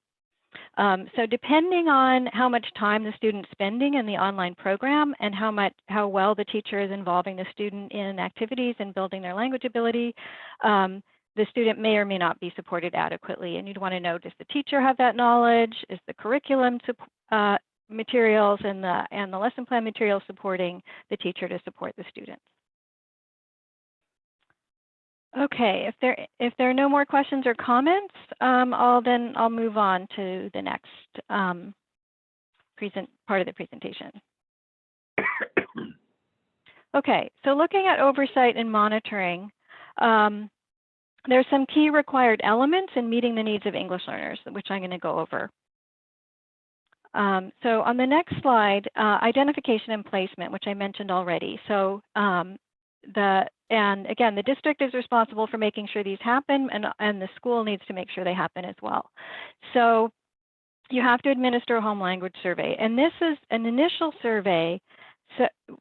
So depending on how much time the student's spending in the online program and how well the teacher is involving the student in activities and building their language ability, the student may or may not be supported adequately. And you'd want to know, does the teacher have that knowledge? Is the curriculum materials and the lesson plan materials supporting the teacher to support the students? Okay, if there are no more questions or comments, I'll move on to the next part of the presentation. Okay, so looking at oversight and monitoring, there's some key required elements in meeting the needs of English learners, which I'm going to go over. So on the next slide, identification and placement, which I mentioned already. So and again, the district is responsible for making sure these happen, and the school needs to make sure they happen as well. So you have to administer a home language survey, and this is an initial survey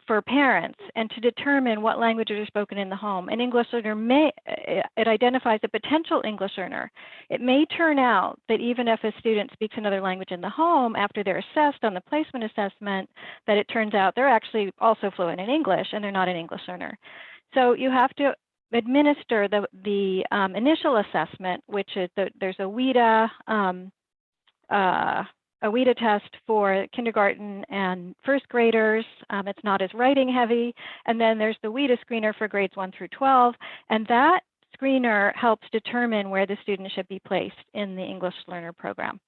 for parents and to determine what languages are spoken in the home. An English learner it identifies a potential English learner. It may turn out that even if a student speaks another language in the home, after they're assessed on the placement assessment, that it turns out they're actually also fluent in English and they're not an English learner. So you have to administer the initial assessment, which is there's a WIDA test for kindergarten and first graders. It's not as writing heavy. And then there's the WIDA screener for grades 1 through 12. And that screener helps determine where the student should be placed in the English learner program.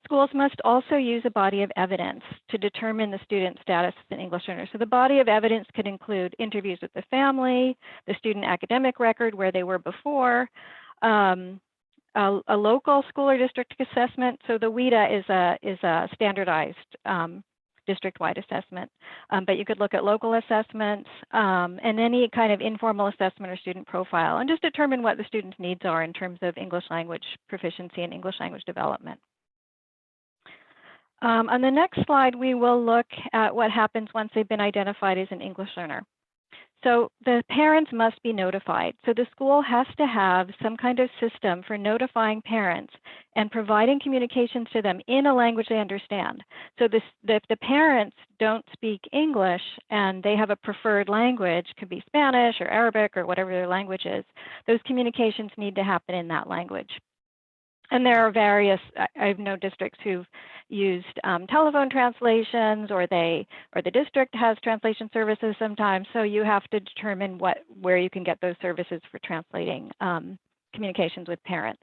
Schools must also use a body of evidence to determine the student's status as an English learner. So the body of evidence could include interviews with the family, the student academic record, where they were before, a local school or district assessment. So the WIDA is a standardized district-wide assessment, but you could look at local assessments and any kind of informal assessment or student profile, and just determine what the student's needs are in terms of English language proficiency and English language development. On the next slide, we will look at what happens once they've been identified as an English learner. So the parents must be notified. So the school has to have some kind of system for notifying parents and providing communications to them in a language they understand. So if the parents don't speak English and they have a preferred language, could be Spanish or Arabic or whatever their language is, those communications need to happen in that language. And there are various, I know districts who've used telephone translations, or the district has translation services sometimes. So you have to determine where you can get those services for translating communications with parents.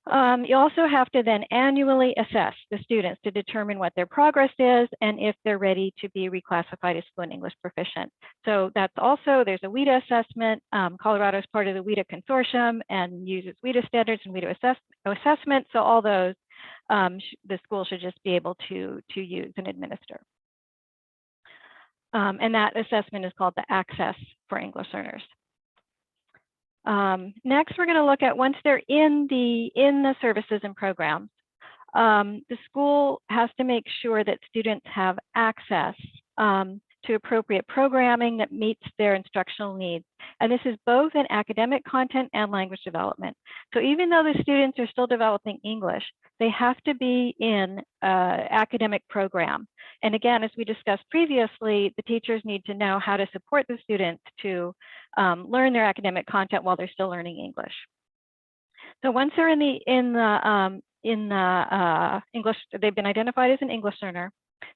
You also have to then annually assess the students to determine what their progress is and if they're ready to be reclassified as fluent English proficient. So that's also, there's a WIDA assessment. Colorado is part of the WIDA consortium and uses WIDA standards and WIDA assessment. So all those the school should just be able to use and administer. And that assessment is called the CACSA for English learners. Next, we're going to look at once they're in the services and programs, the school has to make sure that students have access to appropriate programming that meets their instructional needs. And this is both in academic content and language development. So even though the students are still developing English, they have to be in an academic program. And again, as we discussed previously, the teachers need to know how to support the students to learn their academic content while they're still learning English. So once they're in the English, they've been identified as an English learner.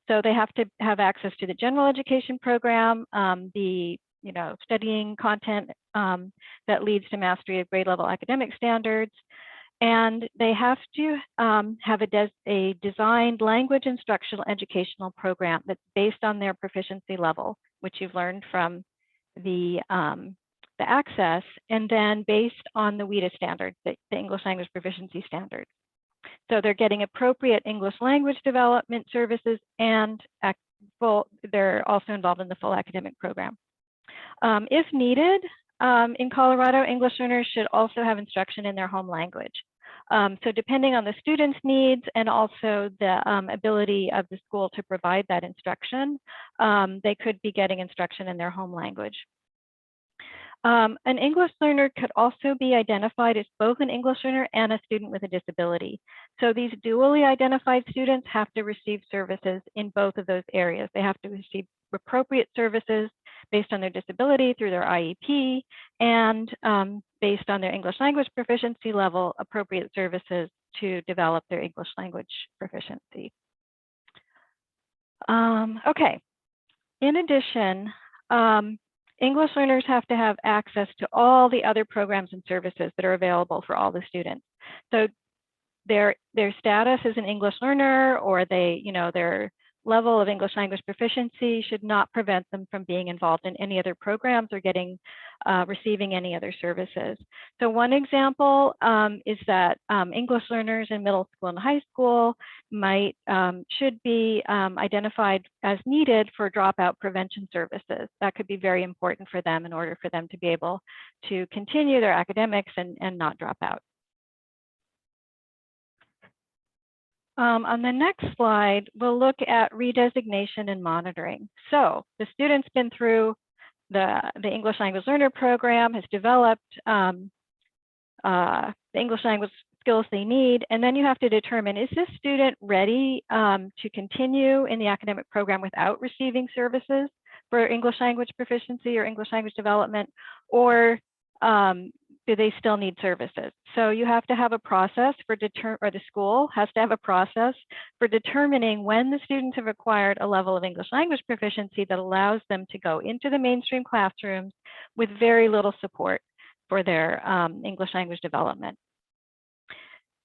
So they have to have access to the general education program, the studying content that leads to mastery of grade level academic standards. And they have to have a designed language instructional educational program that's based on their proficiency level, which you've learned from the Access, and then based on the WIDA standards, the English language proficiency standards. So they're getting appropriate English language development services, and they're also involved in the full academic program. If needed, in Colorado, English learners should also have instruction in their home language. So depending on the student's needs and also the ability of the school to provide that instruction, they could be getting instruction in their home language. An English learner could also be identified as both an English learner and a student with a disability. So these dually identified students have to receive services in both of those areas. They have to receive appropriate services based on their disability through their IEP, and based on their English language proficiency level, appropriate services to develop their English language proficiency. Okay, in addition, English learners have to have access to all the other programs and services that are available for all the students. So their status as an English learner, or their level of English language proficiency should not prevent them from being involved in any other programs or receiving any other services. So one example is that English learners in middle school and high school should be identified as needed for dropout prevention services. That could be very important for them in order for them to be able to continue their academics and not drop out. On the next slide, we'll look at redesignation and monitoring. So the student's been through the English language learner program, has developed the English language skills they need, and then you have to determine, is this student ready to continue in the academic program without receiving services for English language proficiency or English language development, or do they still need services? So you have to have a process or the school has to have a process for determining when the students have acquired a level of English language proficiency that allows them to go into the mainstream classrooms with very little support for their English language development.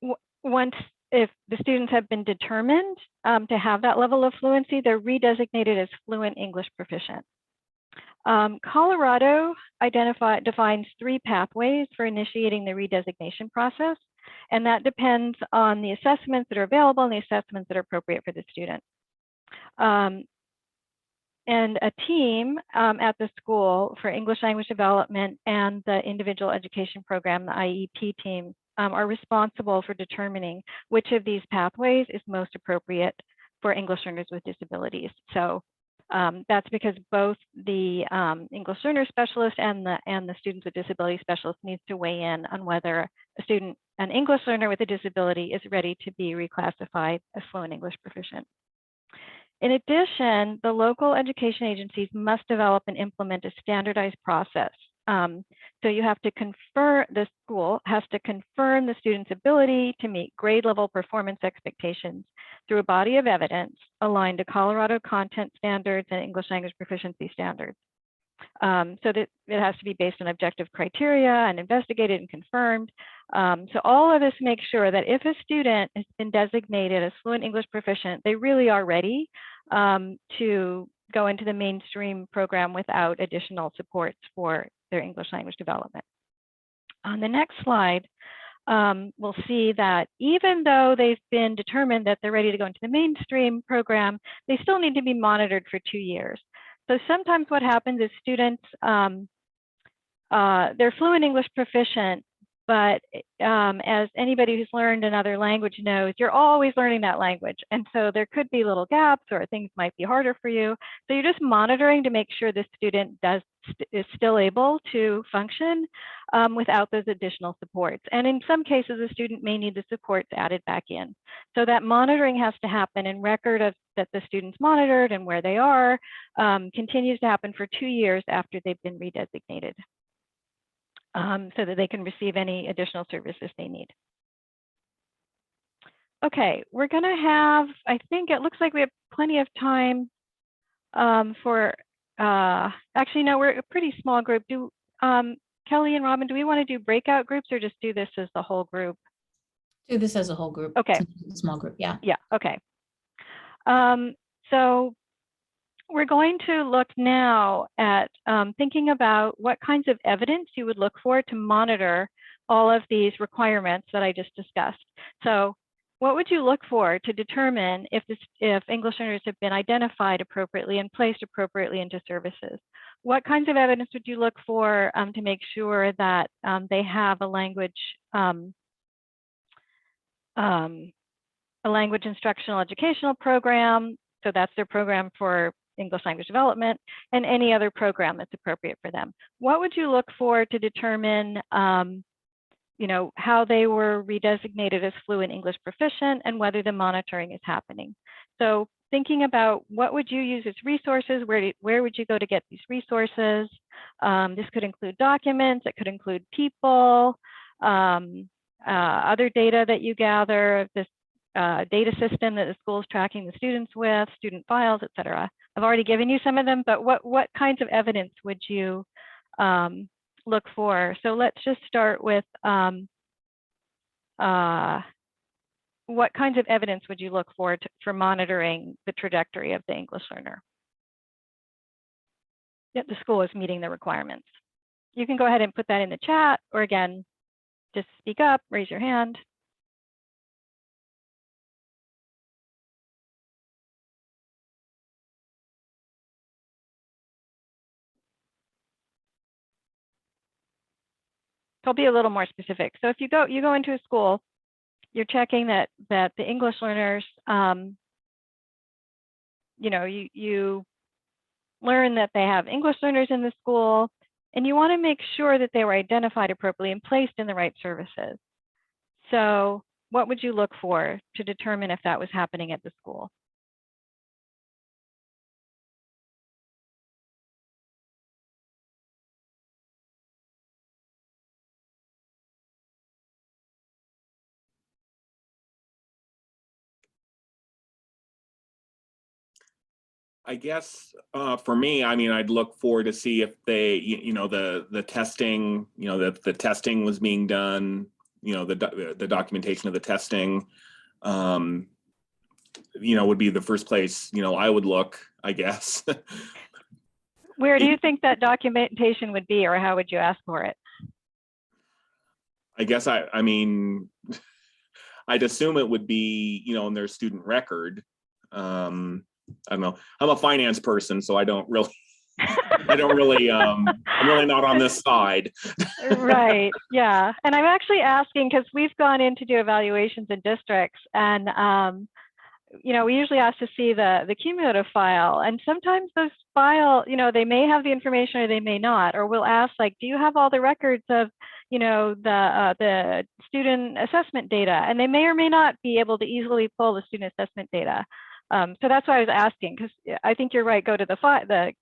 If the students have been determined to have that level of fluency, they're redesignated as fluent English proficient. Colorado defines 3 pathways for initiating the redesignation process, and that depends on the assessments that are available and the assessments that are appropriate for the student. And a team at the school for English language development and the individual education program, the IEP team, are responsible for determining which of these pathways is most appropriate for English learners with disabilities. So that's because both the English learner specialist and the students with disability specialist needs to weigh in on whether an English learner with a disability is ready to be reclassified as fluent English proficient. In addition, the local education agencies must develop and implement a standardized process. So you have to the school has to confirm the student's ability to meet grade level performance expectations through a body of evidence aligned to Colorado content standards and English language proficiency standards. so that it has to be based on objective criteria and investigated and confirmed. So all of this makes sure that if a student has been designated as fluent English proficient, they really are ready to go into the mainstream program without additional supports for their English language development. On the next slide, we'll see that even though they've been determined that they're ready to go into the mainstream program, they still need to be monitored for 2 years. So sometimes what happens is students, they're fluent English proficient, but as anybody who's learned another language knows, you're always learning that language. And so there could be little gaps or things might be harder for you. So you're just monitoring to make sure the student is still able to function without those additional supports. And in some cases, the student may need the supports added back in. So that monitoring has to happen, and record of that the student's monitored and where they are continues to happen for 2 years after they've been redesignated. So that they can receive any additional services they need. Okay, we're going to have, I think it looks like we have plenty of time for, actually, no, we're a pretty small group. Do Kelly and Robin, do we want to do breakout groups or just do this as the whole group? Do this as a whole group. Okay. Small group, yeah. Yeah, okay. So we're going to look now at thinking about what kinds of evidence you would look for to monitor all of these requirements that I just discussed. So what would you look for to determine if English learners have been identified appropriately and placed appropriately into services? What kinds of evidence would you look for to make sure that they have a language instructional educational program? So that's their program for English language development, and any other program that's appropriate for them. What would you look for to determine how they were redesignated as fluent English proficient and whether the monitoring is happening? So thinking about what would you use as resources, where would you go to get these resources? This could include documents, it could include people, other data that you gather, this data system that the school is tracking the students with, student files, et cetera. I've already given you some of them, but what kinds of evidence would you look for? So let's just start with what kinds of evidence would you look for for monitoring the trajectory of the English learner? Yep, the school is meeting the requirements. You can go ahead and put that in the chat, or again, just speak up, raise your hand. I'll be a little more specific. So if you go into a school, you're checking that the English learners, you learn that they have English learners in the school, and you want to make sure that they were identified appropriately and placed in the right services. So what would you look for to determine if that was happening at the school? I guess for me, I mean, I'd look for to see if they, the testing, that the testing was being done, the documentation of the testing, would be the first place, I would look, I guess. Where do you think that documentation would be, or how would you ask for it? I guess I mean, I'd assume it would be, in their student record. I don't know. I'm a finance person, so I don't really, I'm really not on this side. Right. Yeah. And I'm actually asking because we've gone in to do evaluations in districts, and we usually ask to see the cumulative file, and sometimes those file, they may have the information or they may not, or we'll ask, like, do you have all the records of, the student assessment data? And they may or may not be able to easily pull the student assessment data. So that's why I was asking, because I think you're right, go to the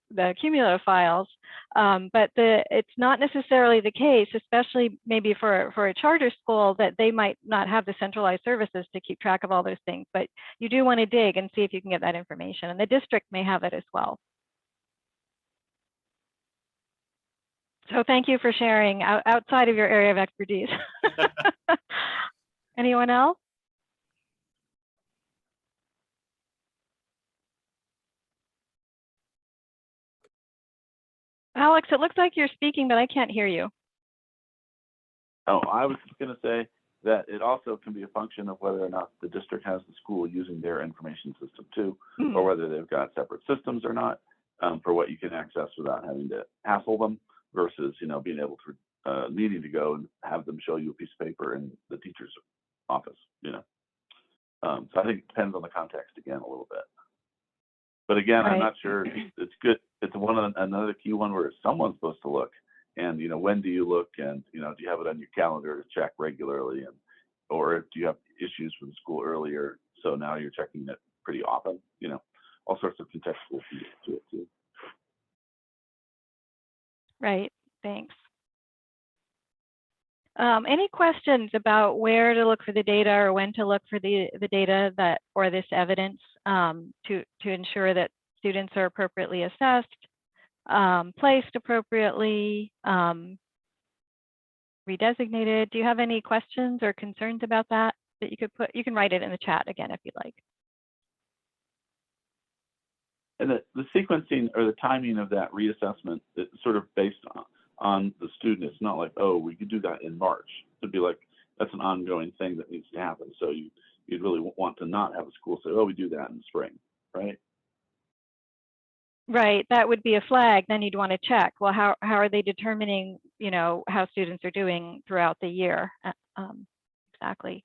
cumulative files, but it's not necessarily the case, especially maybe for a charter school, that they might not have the centralized services to keep track of all those things, but you do want to dig and see if you can get that information, and the district may have it as well. So thank you for sharing outside of your area of expertise. Anyone else? Alex, it looks like you're speaking, but I can't hear you. Oh, I was just going to say that it also can be a function of whether or not the district has the school using their information system too, or whether they've got separate systems or not, for what you can access without having to hassle them versus, you know, being able to needing to go and have them show you a piece of paper in the teacher's office, you know. So I think it depends on the context again a little bit. But again, I'm not sure. It's good. It's another key one where someone's supposed to look, and you know, when do you look, and you know, do you have it on your calendar to check regularly, and or do you have issues with the school earlier, so now you're checking it pretty often? You know, all sorts of contextual pieces to it too. Right. Thanks. Any questions about where to look for the data or when to look for the data that or this evidence to ensure that students are appropriately assessed, placed appropriately, redesignated? Do you have any questions or concerns about that you could put? You can write it in the chat again if you'd like. And the sequencing or the timing of that reassessment is sort of based on the student. It's not like, oh, we could do that in March. It'd be like, that's an ongoing thing that needs to happen. So you'd really want to not have a school say, oh, we do that in the spring, right? Right, that would be a flag. Then you'd want to check, well, how are they determining, you know, how students are doing throughout the year? Exactly.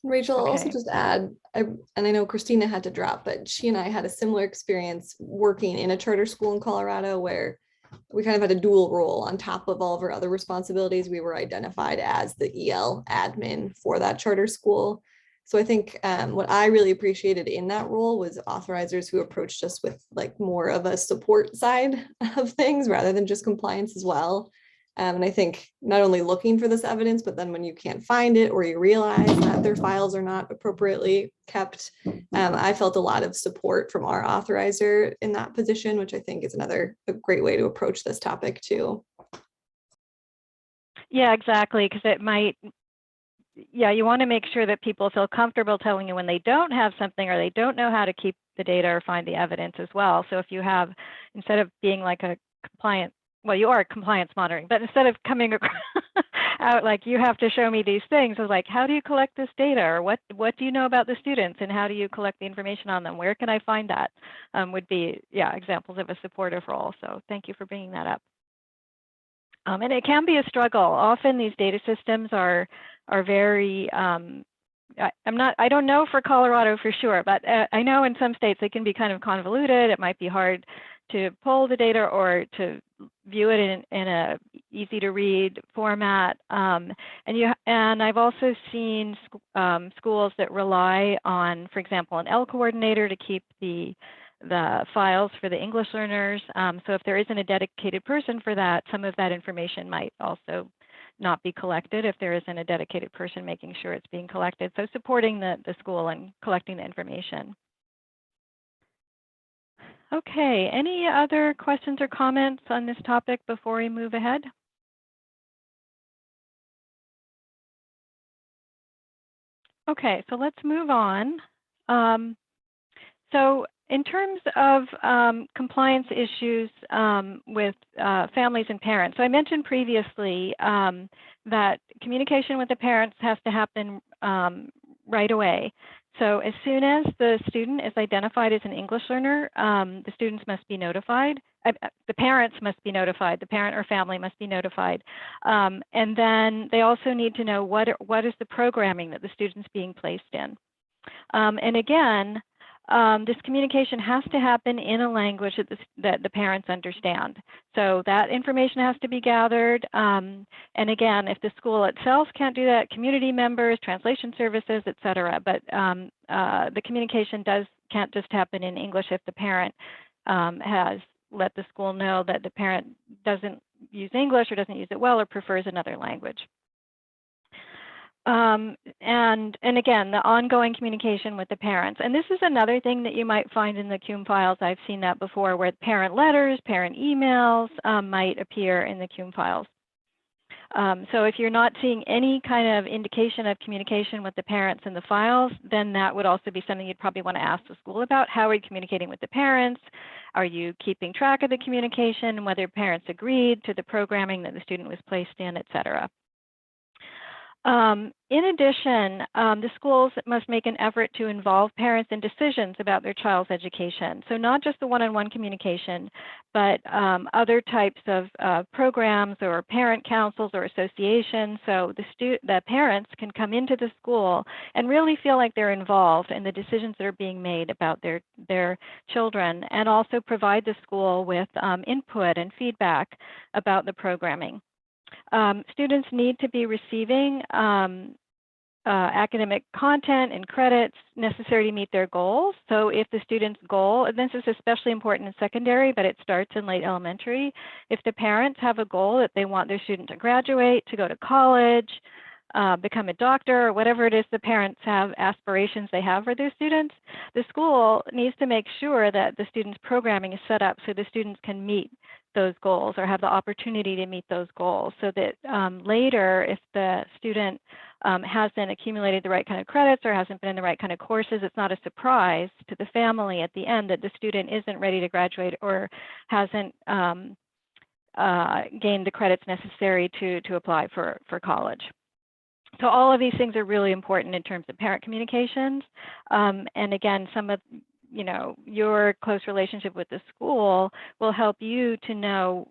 Rachel, I'll also Okay. just add, and I know Christina had to drop, but she and I had a similar experience working in a charter school in Colorado where we kind of had a dual role. On top of all of our other responsibilities, we were identified as the EL admin for that charter school. So I think what I really appreciated in that role was authorizers who approached us with like more of a support side of things rather than just compliance as well. And I think not only looking for this evidence, but then when you can't find it or you realize that their files are not appropriately kept, I felt a lot of support from our authorizer in that position, which I think is a great way to approach this topic too. Yeah, exactly, because it might, yeah, you want to make sure that people feel comfortable telling you when they don't have something or they don't know how to keep the data or find the evidence as well. So if you have, instead of being like a compliant, well, you are compliance monitoring, but instead of coming out like you have to show me these things, I was like, how do you collect this data, or what do you know about the students, and how do you collect the information on them? Where can I find that? Would be, yeah, examples of a supportive role. So thank you for bringing that up. And it can be a struggle. Often these data systems are very, I don't know for Colorado for sure, but I know in some states they can be kind of convoluted. It might be hard to pull the data or to view it in a easy to read format. And I've also seen schools that rely on, for example, an L coordinator to keep the files for the English learners. So if there isn't a dedicated person for that, some of that information might also not be collected if there isn't a dedicated person making sure it's being collected. So supporting the school and collecting the information. Okay, any other questions or comments on this topic before we move ahead? Okay, so let's move on. So in terms of compliance issues with families and parents, so I mentioned previously that communication with the parents has to happen right away. So as soon as the student is identified as an English learner, the students must be notified. The parents must be notified. The parent or family must be notified. And then they also need to know what is the programming that the student's being placed in. And again, this communication has to happen in a language that the parents understand. So that information has to be gathered. And again, if the school itself can't do that, community members, translation services, et cetera. But the communication can't just happen in English if the parent has let the school know that the parent doesn't use English or doesn't use it well or prefers another language. And again, the ongoing communication with the parents. And this is another thing that you might find in the CUME files. I've seen that before, where parent letters, parent emails might appear in the CUME files. So if you're not seeing any kind of indication of communication with the parents in the files, then that would also be something you'd probably want to ask the school about. How are you communicating with the parents? Are you keeping track of the communication, whether parents agreed to the programming that the student was placed in, et cetera? In addition, the schools must make an effort to involve parents in decisions about their child's education. So not just the one-on-one communication, but other types of programs or parent councils or associations. So the parents can come into the school and really feel like they're involved in the decisions that are being made about their children, and also provide the school with input and feedback about the programming. Students need to be receiving academic content and credits necessary to meet their goals. So if the student's goal, and this is especially important in secondary, but it starts in late elementary, if the parents have a goal that they want their student to graduate, to go to college, become a doctor, or whatever it is the parents have aspirations they have for their students, the school needs to make sure that the student's programming is set up so the students can meet those goals or have the opportunity to meet those goals, so that later, if the student hasn't accumulated the right kind of credits or hasn't been in the right kind of courses, it's not a surprise to the family at the end that the student isn't ready to graduate or hasn't gained the credits necessary to apply for college. So all of these things are really important in terms of parent communications. And again, some of your close relationship with the school will help you to know,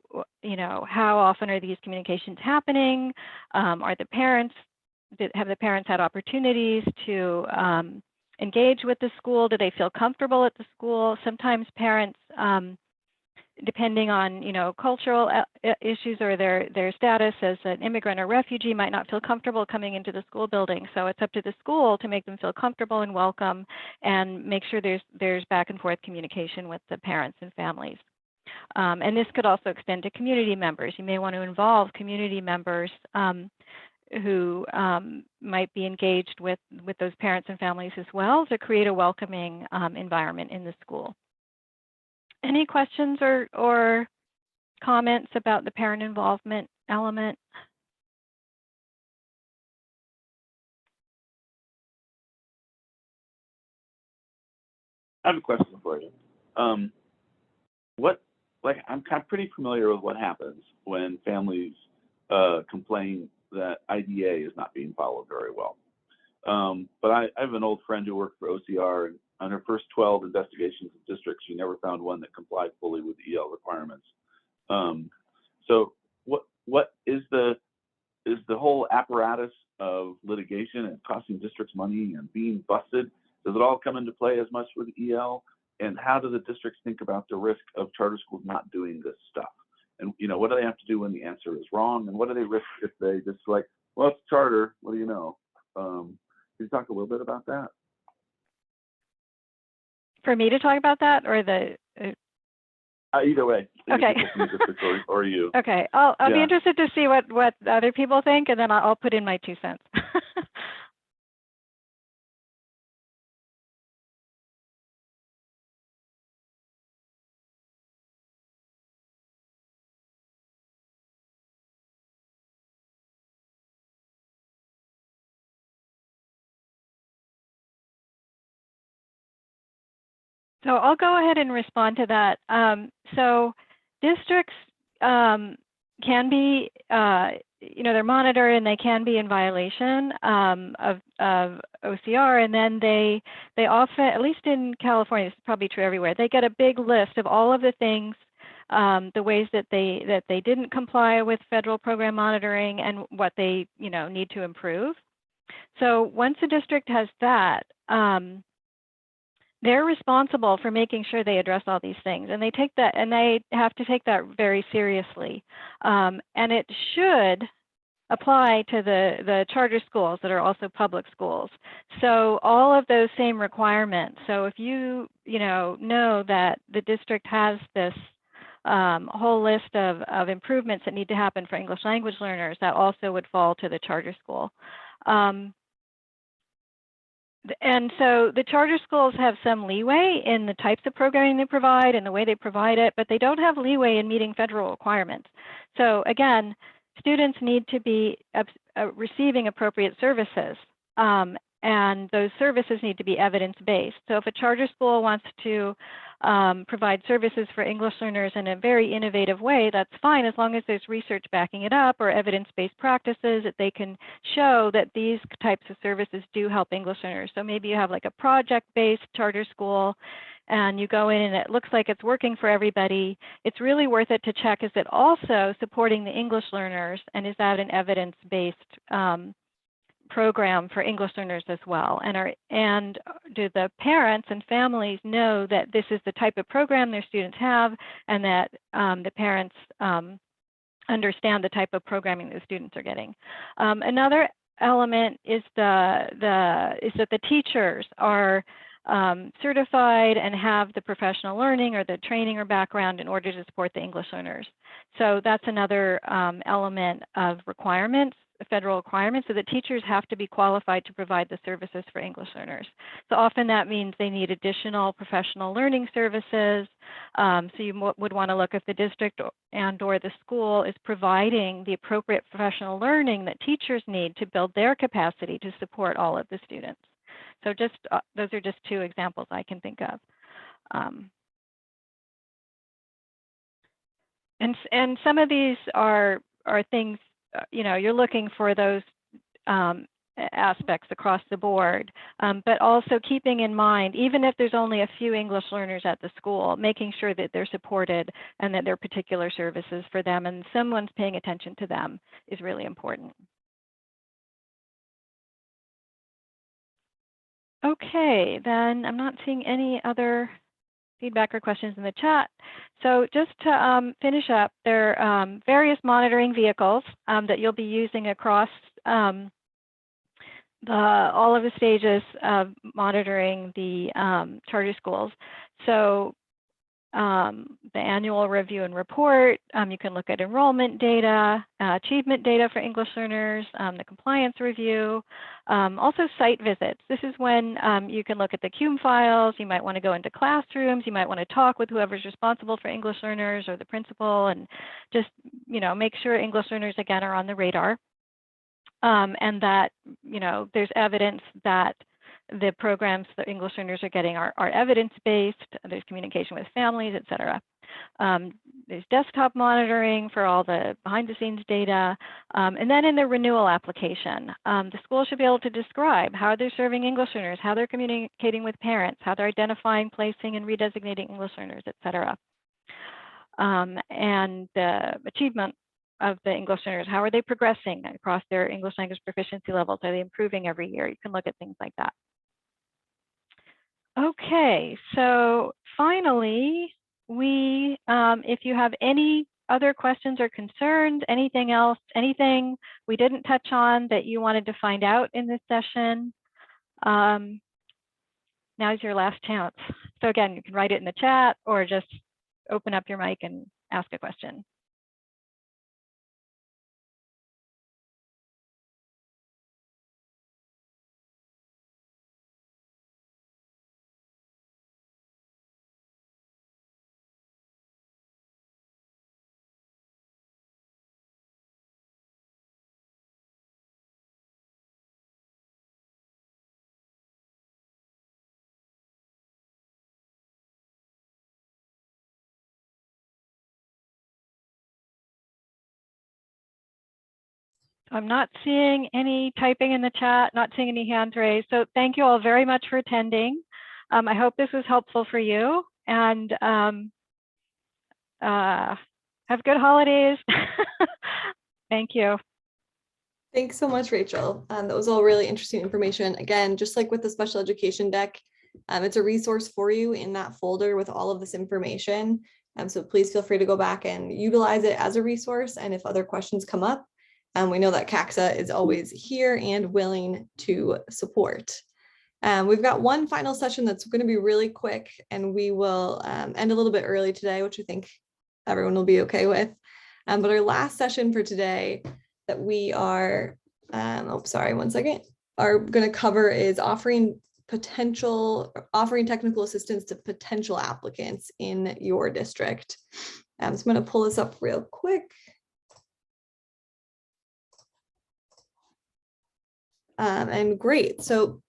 how often are these communications happening? Have the parents had opportunities to engage with the school? Do they feel comfortable at the school? Sometimes parents, depending on cultural issues or their status as an immigrant or refugee, might not feel comfortable coming into the school building. So it's up to the school to make them feel comfortable and welcome, and make sure there's back and forth communication with the parents and families. And this could also extend to community members. You may want to involve community members who might be engaged with those parents and families as well, to create a welcoming environment in the school. Any questions or comments about the parent involvement element? I have a question for you. I'm kind of pretty familiar with what happens when families complain that IDA is not being followed very well. But I have an old friend who worked for OCR, and on her first 12 investigations of districts, she never found one that complied fully with EL requirements. So what is the whole apparatus of litigation and costing districts money and being busted? Does it all come into play as much with EL? And how do the districts think about the risk of charter schools not doing this stuff? And what do they have to do when the answer is wrong? And what do they risk if they just like, well, it's charter, what do you know? Can you talk a little bit about that? For me to talk about that, or the either way. Okay. Or you. Okay, I'll be interested to see what other people think, and then I'll put in my 2 cents. So I'll go ahead and respond to that. So districts can be, they're monitored and they can be in violation of OCR, and then they often, at least in California, this is probably true everywhere, they get a big list of all of the things, the ways that they didn't comply with federal program monitoring and what they need to improve. So once a district has that, they're responsible for making sure they address all these things, and they have to take that very seriously. And it should apply to the charter schools that are also public schools. So all of those same requirements. So if you know that the district has this whole list of improvements that need to happen for English language learners, that also would fall to the charter school. And so the charter schools have some leeway in the types of programming they provide and the way they provide it, but they don't have leeway in meeting federal requirements. So again, students need to be receiving appropriate services. And those services need to be evidence-based. So if a charter school wants to provide services for English learners in a very innovative way, that's fine, as long as there's research backing it up or evidence-based practices that they can show that these types of services do help English learners. So maybe you have like a project-based charter school and you go in and it looks like it's working for everybody. It's really worth it to check, is it also supporting the English learners, and is that an evidence-based program for English learners as well? And do the parents and families know that this is the type of program their students have, and that the parents understand the type of programming the students are getting? Another element is that the teachers are certified and have the professional learning or the training or background in order to support the English learners. So that's another element of requirements, federal requirements, so that teachers have to be qualified to provide the services for English learners. So often that means they need additional professional learning services. So you would want to look if the district and/or the school is providing the appropriate professional learning that teachers need to build their capacity to support all of the students. So just those are just two examples I can think of. And some of these are things, you know, you're looking for those aspects across the board, but also keeping in mind, even if there's only a few English learners at the school, making sure that they're supported and that there are particular services for them and someone's paying attention to them is really important. Okay, then I'm not seeing any other feedback or questions in the chat. So just to finish up, there are various monitoring vehicles that you'll be using across all of the stages of monitoring the charter schools. So the annual review and report, you can look at enrollment data, achievement data for English learners, the compliance review, also site visits. This is when you can look at the CUME files, you might want to go into classrooms, you might want to talk with whoever's responsible for English learners or the principal, and just, you know, make sure English learners again are on the radar, and that, you know, there's evidence that the programs that English learners are getting are evidence-based, there's communication with families, et cetera. There's desktop monitoring for all the behind-the-scenes data. And then in the renewal application, the school should be able to describe how they're serving English learners, how they're communicating with parents, how they're identifying, placing, and redesignating English learners, et cetera. And the achievement of the English learners, how are they progressing across their English language proficiency levels? Are they improving every year? You can look at things like that. Okay, so finally, if you have any other questions or concerns, anything else, anything we didn't touch on that you wanted to find out in this session, now's your last chance. So again, you can write it in the chat or just open up your mic and ask a question. I'm not seeing any typing in the chat, not seeing any hands raised. So thank you all very much for attending. I hope this was helpful for you, and have good holidays. Thank you. Thanks so much, Rachel. That was all really interesting information. Again, just like with the special education deck, it's a resource for you in that folder with all of this information. So please feel free to go back and utilize it as a resource. And if other questions come up, we know that CACSA is always here and willing to support. We've got one final session that's going to be really quick, and we will end a little bit early today, which I think everyone will be okay with. But our last session for today that we are oh, sorry, one second, are going to cover is offering technical assistance to potential applicants in your district. So I'm going to pull this up real quick. And great. So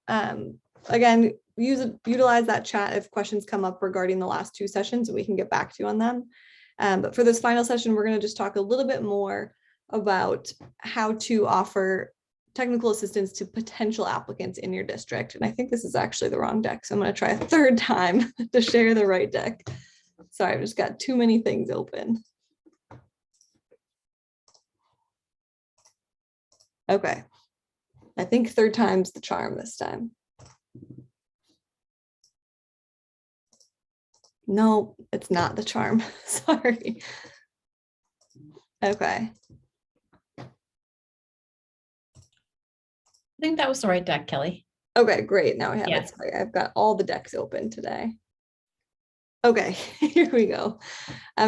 again, utilize that chat if questions come up regarding the last two sessions, and we can get back to you on them. But for this final session, we're going to just talk a little bit more about how to offer technical assistance to potential applicants in your district. And I think this is actually the wrong deck, so I'm going to try a third time to share the right deck. Sorry, I've just got too many things open. Okay. I think third time's the charm this time. No, it's not the charm. Sorry. Okay. I think that was the right deck, Kelly. Okay, great. Now I have Yeah. it. Sorry, I've got all the decks open today. Okay, here we go.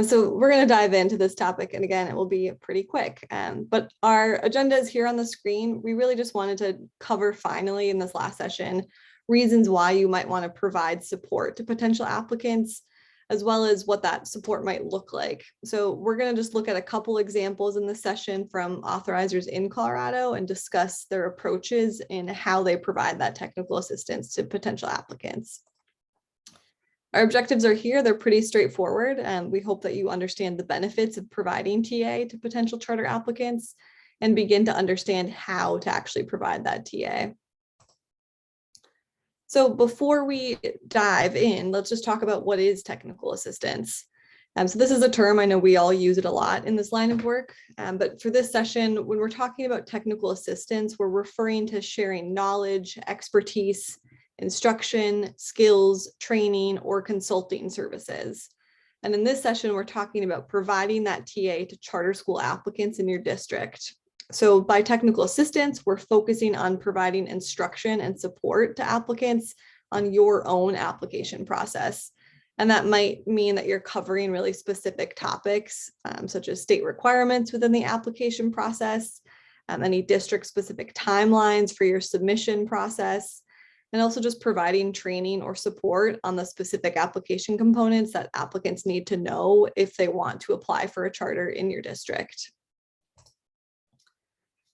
So we're going to dive into this topic, and again, it will be pretty quick. But our agenda is here on the screen. We really just wanted to cover finally in this last session reasons why you might want to provide support to potential applicants, as well as what that support might look like. So we're going to just look at a couple examples in this session from authorizers in Colorado and discuss their approaches in how they provide that technical assistance to potential applicants. Our objectives are here. They're pretty straightforward, and we hope that you understand the benefits of providing TA to potential charter applicants and begin to understand how to actually provide that TA. So before we dive in, let's just talk about what is technical assistance. So this is a term, I know we all use it a lot in this line of work, but for this session, when we're talking about technical assistance, we're referring to sharing knowledge, expertise, instruction, skills, training, or consulting services. And in this session, we're talking about providing that TA to charter school applicants in your district. So by technical assistance, we're focusing on providing instruction and support to applicants on your own application process. And that might mean that you're covering really specific topics, such as state requirements within the application process, any district-specific timelines for your submission process, and also just providing training or support on the specific application components that applicants need to know if they want to apply for a charter in your district.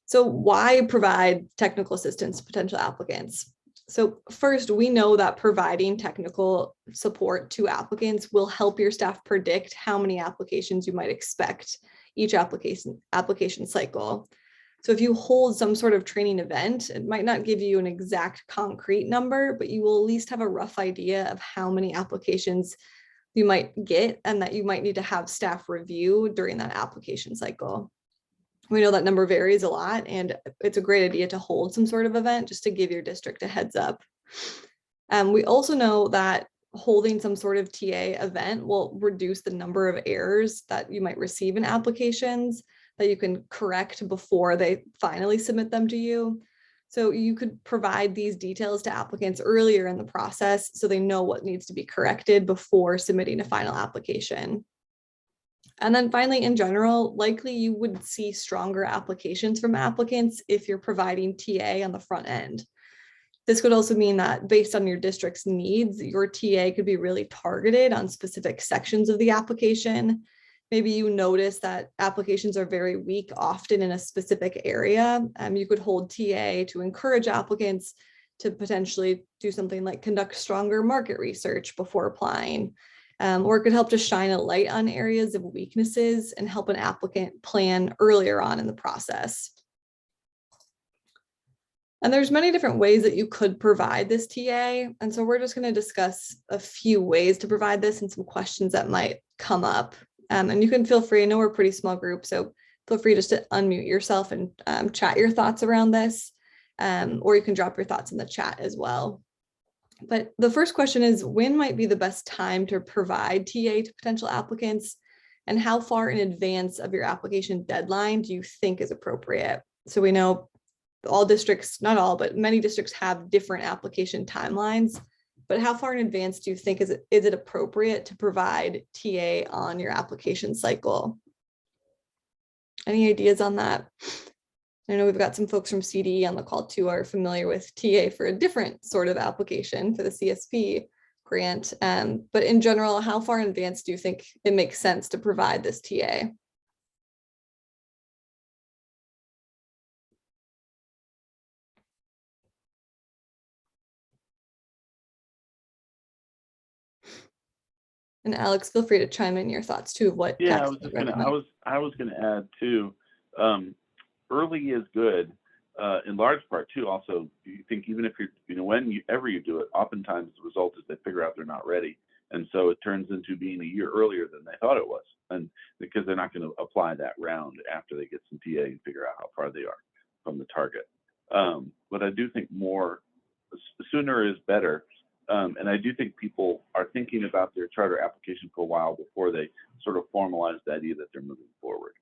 So why provide technical assistance to potential applicants? So first, we know that providing technical support to applicants will help your staff predict how many applications you might expect each application cycle. So if you hold some sort of training event, it might not give you an exact concrete number, but you will at least have a rough idea of how many applications you might get and that you might need to have staff review during that application cycle. We know that number varies a lot, and it's a great idea to hold some sort of event just to give your district a heads up. We also know that holding some sort of TA event will reduce the number of errors that you might receive in applications that you can correct before they finally submit them to you. So you could provide these details to applicants earlier in the process so they know what needs to be corrected before submitting a final application. And then finally, in general, likely you would see stronger applications from applicants if you're providing TA on the front end. This could also mean that based on your district's needs, your TA could be really targeted on specific sections of the application. Maybe you notice that applications are very weak often in a specific area. You could hold TA to encourage applicants to potentially do something like conduct stronger market research before applying. Or it could help to shine a light on areas of weaknesses and help an applicant plan earlier on in the process. And there's many different ways that you could provide this TA. And so we're just going to discuss a few ways to provide this and some questions that might come up. And you can feel free, I know we're a pretty small group, so feel free just to unmute yourself and chat your thoughts around this, or you can drop your thoughts in the chat as well. But the first question is, when might be the best time to provide TA to potential applicants, and how far in advance of your application deadline do you think is appropriate? So we know all districts, not all, but many districts have different application timelines, but how far in advance do you think is it appropriate to provide TA on your application cycle? Any ideas on that? I know we've got some folks from CDE on the call too, are familiar with TA for a different sort of application for the CSP grant. But in general, how far in advance do you think it makes sense to provide this TA? And Alex, feel free to chime in your thoughts too of what Yeah, CACSA I was gonna add too, early is good, in large part too. Also, you think even if you're, whenever you do it, oftentimes the result is they figure out they're not ready. And so it turns into being a year earlier than they thought it was. And because they're not going to apply that round after they get some TA and figure out how far they are from the target. But I do think sooner is better. And I do think people are thinking about their charter application for a while before they sort of formalize the idea that they're moving forward.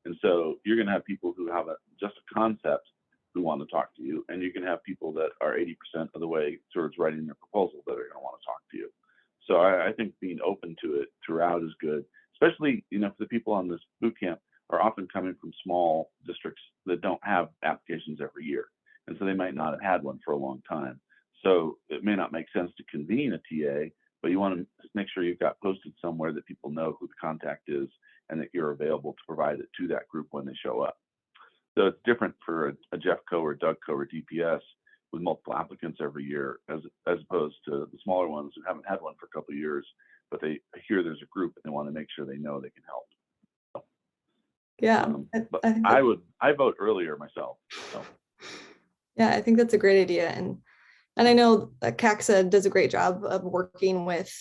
And so you're going to have people who have just a concept who want to talk to you, and you can have people that are 80% of the way towards writing their proposal that are going to want to talk to you. So I think being open to it throughout is good, especially, for the people on this boot camp are often coming from small districts that don't have applications every year. And so they might not have had one for a long time. So it may not make sense to convene a TA, but you want to make sure you've got posted somewhere that people know who the contact is and that you're available to provide it to that group when they show up. So it's different for a Jeffco or Dougco or DPS with multiple applicants every year, as opposed to the smaller ones who haven't had one for a couple of years, but they hear there's a group and they want to make sure they know they can help. Yeah, But I think I vote earlier myself. So. Yeah, I think that's a great idea. And I know that CACSA does a great job of working with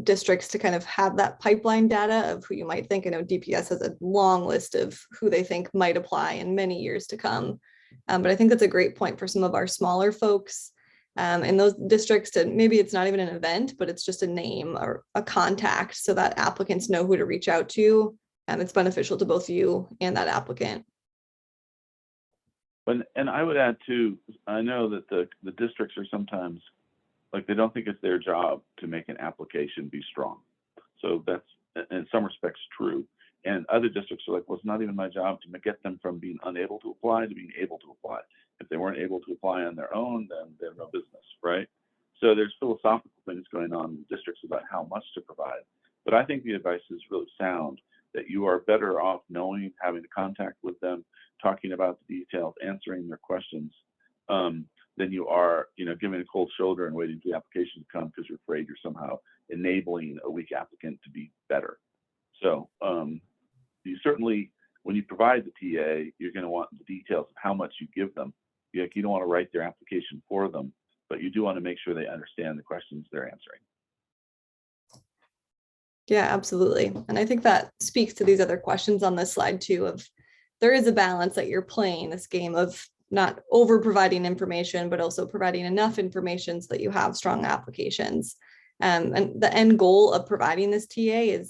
districts to kind of have that pipeline data of who you might think. I know DPS has a long list of who they think might apply in many years to come. But I think that's a great point for some of our smaller folks in those districts to maybe it's not even an event, but it's just a name or a contact so that applicants know who to reach out to. It's beneficial to both you and that applicant. And I would add too, I know that the districts are sometimes like they don't think it's their job to make an application be strong. So that's in some respects true. And other districts are like, well, it's not even my job to get them from being unable to apply to being able to apply. If they weren't able to apply on their own, then they have no business, right? So there's philosophical things going on in districts about how much to provide. But I think the advice is really sound, that you are better off knowing, having contact with them, talking about the details, answering their questions, than you are, giving a cold shoulder and waiting for the application to come because you're afraid you're somehow enabling a weak applicant to be better. So you certainly, when you provide the TA, you're going to want the details of how much you give them. You don't want to write their application for them, but you do want to make sure they understand the questions they're answering. Yeah, absolutely. And I think that speaks to these other questions on this slide too, of there is a balance that you're playing this game of not over providing information, but also providing enough information so that you have strong applications. And the end goal of providing this TA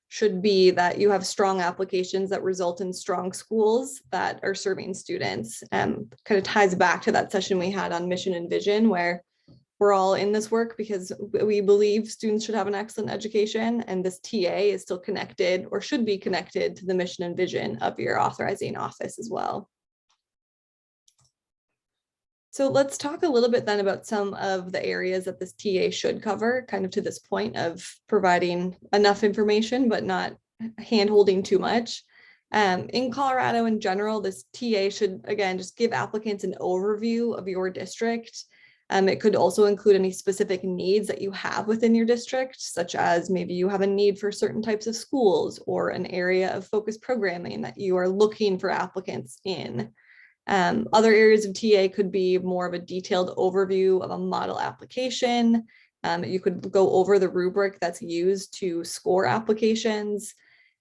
should be that you have strong applications that result in strong schools that are serving students. Kind of ties back to that session we had on mission and vision, where we're all in this work because we believe students should have an excellent education, and this TA is still connected or should be connected to the mission and vision of your authorizing office as well. So let's talk a little bit then about some of the areas that this TA should cover, kind of to this point of providing enough information, but not hand-holding too much. In Colorado in general, this TA should, again, just give applicants an overview of your district. It could also include any specific needs that you have within your district, such as maybe you have a need for certain types of schools or an area of focused programming that you are looking for applicants in. Other areas of TA could be more of a detailed overview of a model application. You could go over the rubric that's used to score applications.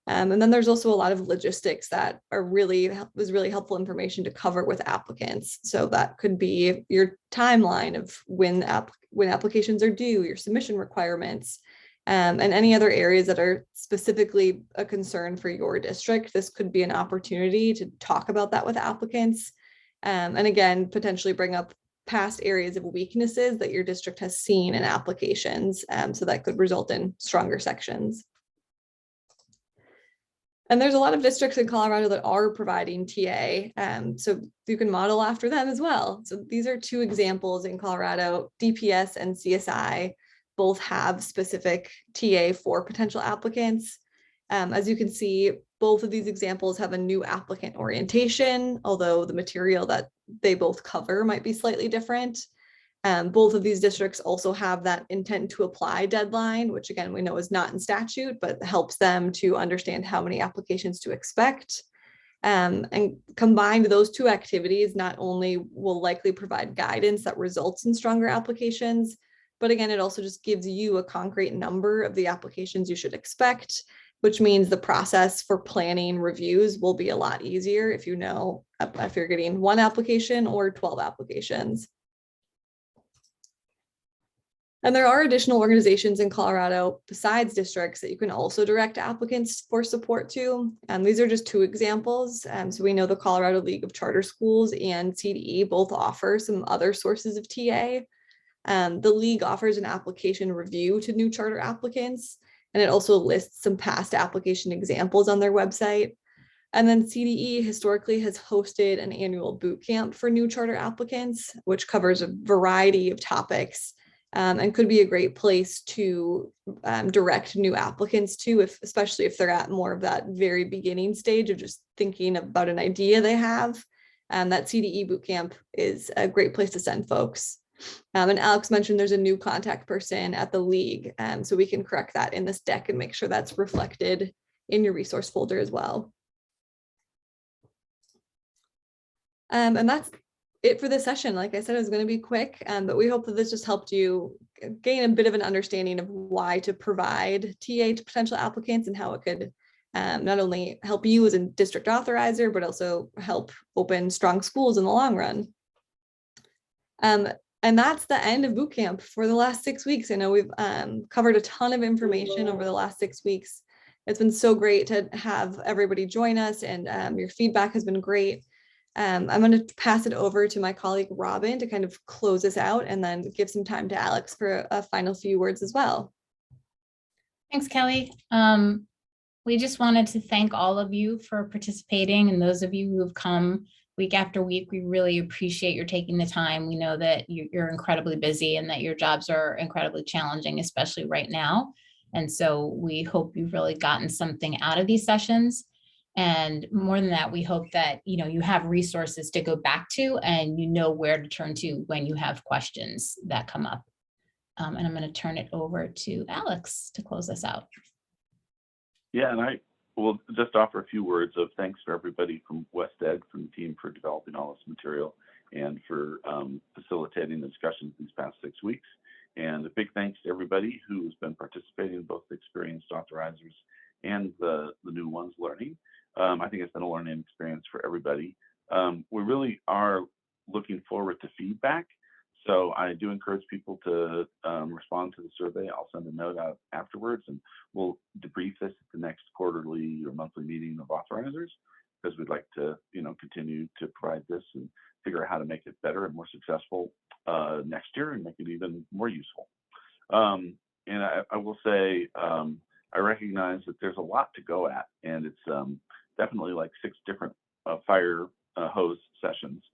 And then there's also a lot of logistics that was really helpful information to cover with applicants. So that could be your timeline of when applications are due, your submission requirements, and any other areas that are specifically a concern for your district. This could be an opportunity to talk about that with applicants. And again, potentially bring up past areas of weaknesses that your district has seen in applications. So that could result in stronger sections. And there's a lot of districts in Colorado that are providing TA, so you can model after them as well. So these are two examples in Colorado. DPS and CSI both have specific TA for potential applicants. As you can see, both of these examples have a new applicant orientation, although the material that they both cover might be slightly different. Both of these districts also have that intent to apply deadline, which again, we know is not in statute, but helps them to understand how many applications to expect. And combined, those two activities not only will likely provide guidance that results in stronger applications, but again, it also just gives you a concrete number of the applications you should expect, which means the process for planning reviews will be a lot easier if you know if you're getting 1 application or 12 applications. And there are additional organizations in Colorado besides districts that you can also direct applicants for support to. These are just 2 examples. So we know the Colorado League of Charter Schools and CDE both offer some other sources of TA. The league offers an application review to new charter applicants, and it also lists some past application examples on their website. And then CDE historically has hosted an annual boot camp for new charter applicants, which covers a variety of topics. And could be a great place to direct new applicants to, especially if they're at more of that very beginning stage of just thinking about an idea they have. That CDE bootcamp is a great place to send folks. And Alex mentioned there's a new contact person at the league, so we can correct that in this deck and make sure that's reflected in your resource folder as well. And that's it for this session. Like I said, it was going to be quick, but we hope that this just helped you gain a bit of an understanding of why to provide TA to potential applicants and how it could not only help you as a district authorizer, but also help open strong schools in the long run. And that's the end of boot camp for the last 6 weeks. I know we've covered a ton of information over the last 6 weeks. It's been so great to have everybody join us, and your feedback has been great. I'm going to pass it over to my colleague, Robin, to kind of close us out and then give some time to Alex for a final few words as well. Thanks, Kelly. We just wanted to thank all of you for participating, and those of you who have come week after week. We really appreciate your taking the time. We know that you're incredibly busy and that your jobs are incredibly challenging, especially right now. And so we hope you've really gotten something out of these sessions. And more than that, we hope that you have resources to go back to and you know where to turn to when you have questions that come up. And I'm going to turn it over to Alex to close us out. Yeah, and I will just offer a few words of thanks for everybody from WestEd, from the team for developing all this material and for facilitating the discussions these past 6 weeks. And a big thanks to everybody who's been participating, both the experienced authorizers and the new ones learning. I think it's been a learning experience for everybody. We really are looking forward to feedback. So I do encourage people to respond to the survey. I'll send a note out afterwards, and we'll debrief this at the next quarterly or monthly meeting of authorizers, because we'd like to, continue to provide this and figure out how to make it better and more successful next year and make it even more useful. And I will say, I recognize that there's a lot to go at, and it's definitely like 6 different fire hose sessions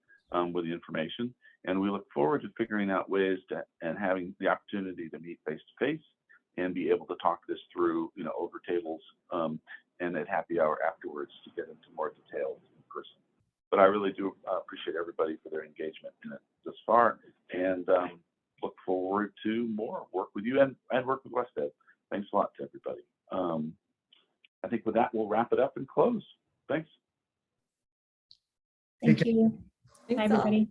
with the information. And we look forward to figuring out ways to and having the opportunity to meet face to face and be able to talk this through, over tables and at happy hour afterwards to get into more details in person. But I really do appreciate everybody for their engagement in it thus far, and look forward to more work with you and work with WestEd. Thanks a lot to everybody. I think with that, we'll wrap it up and close. Thanks. Thank you. Thanks Bye, all. everybody.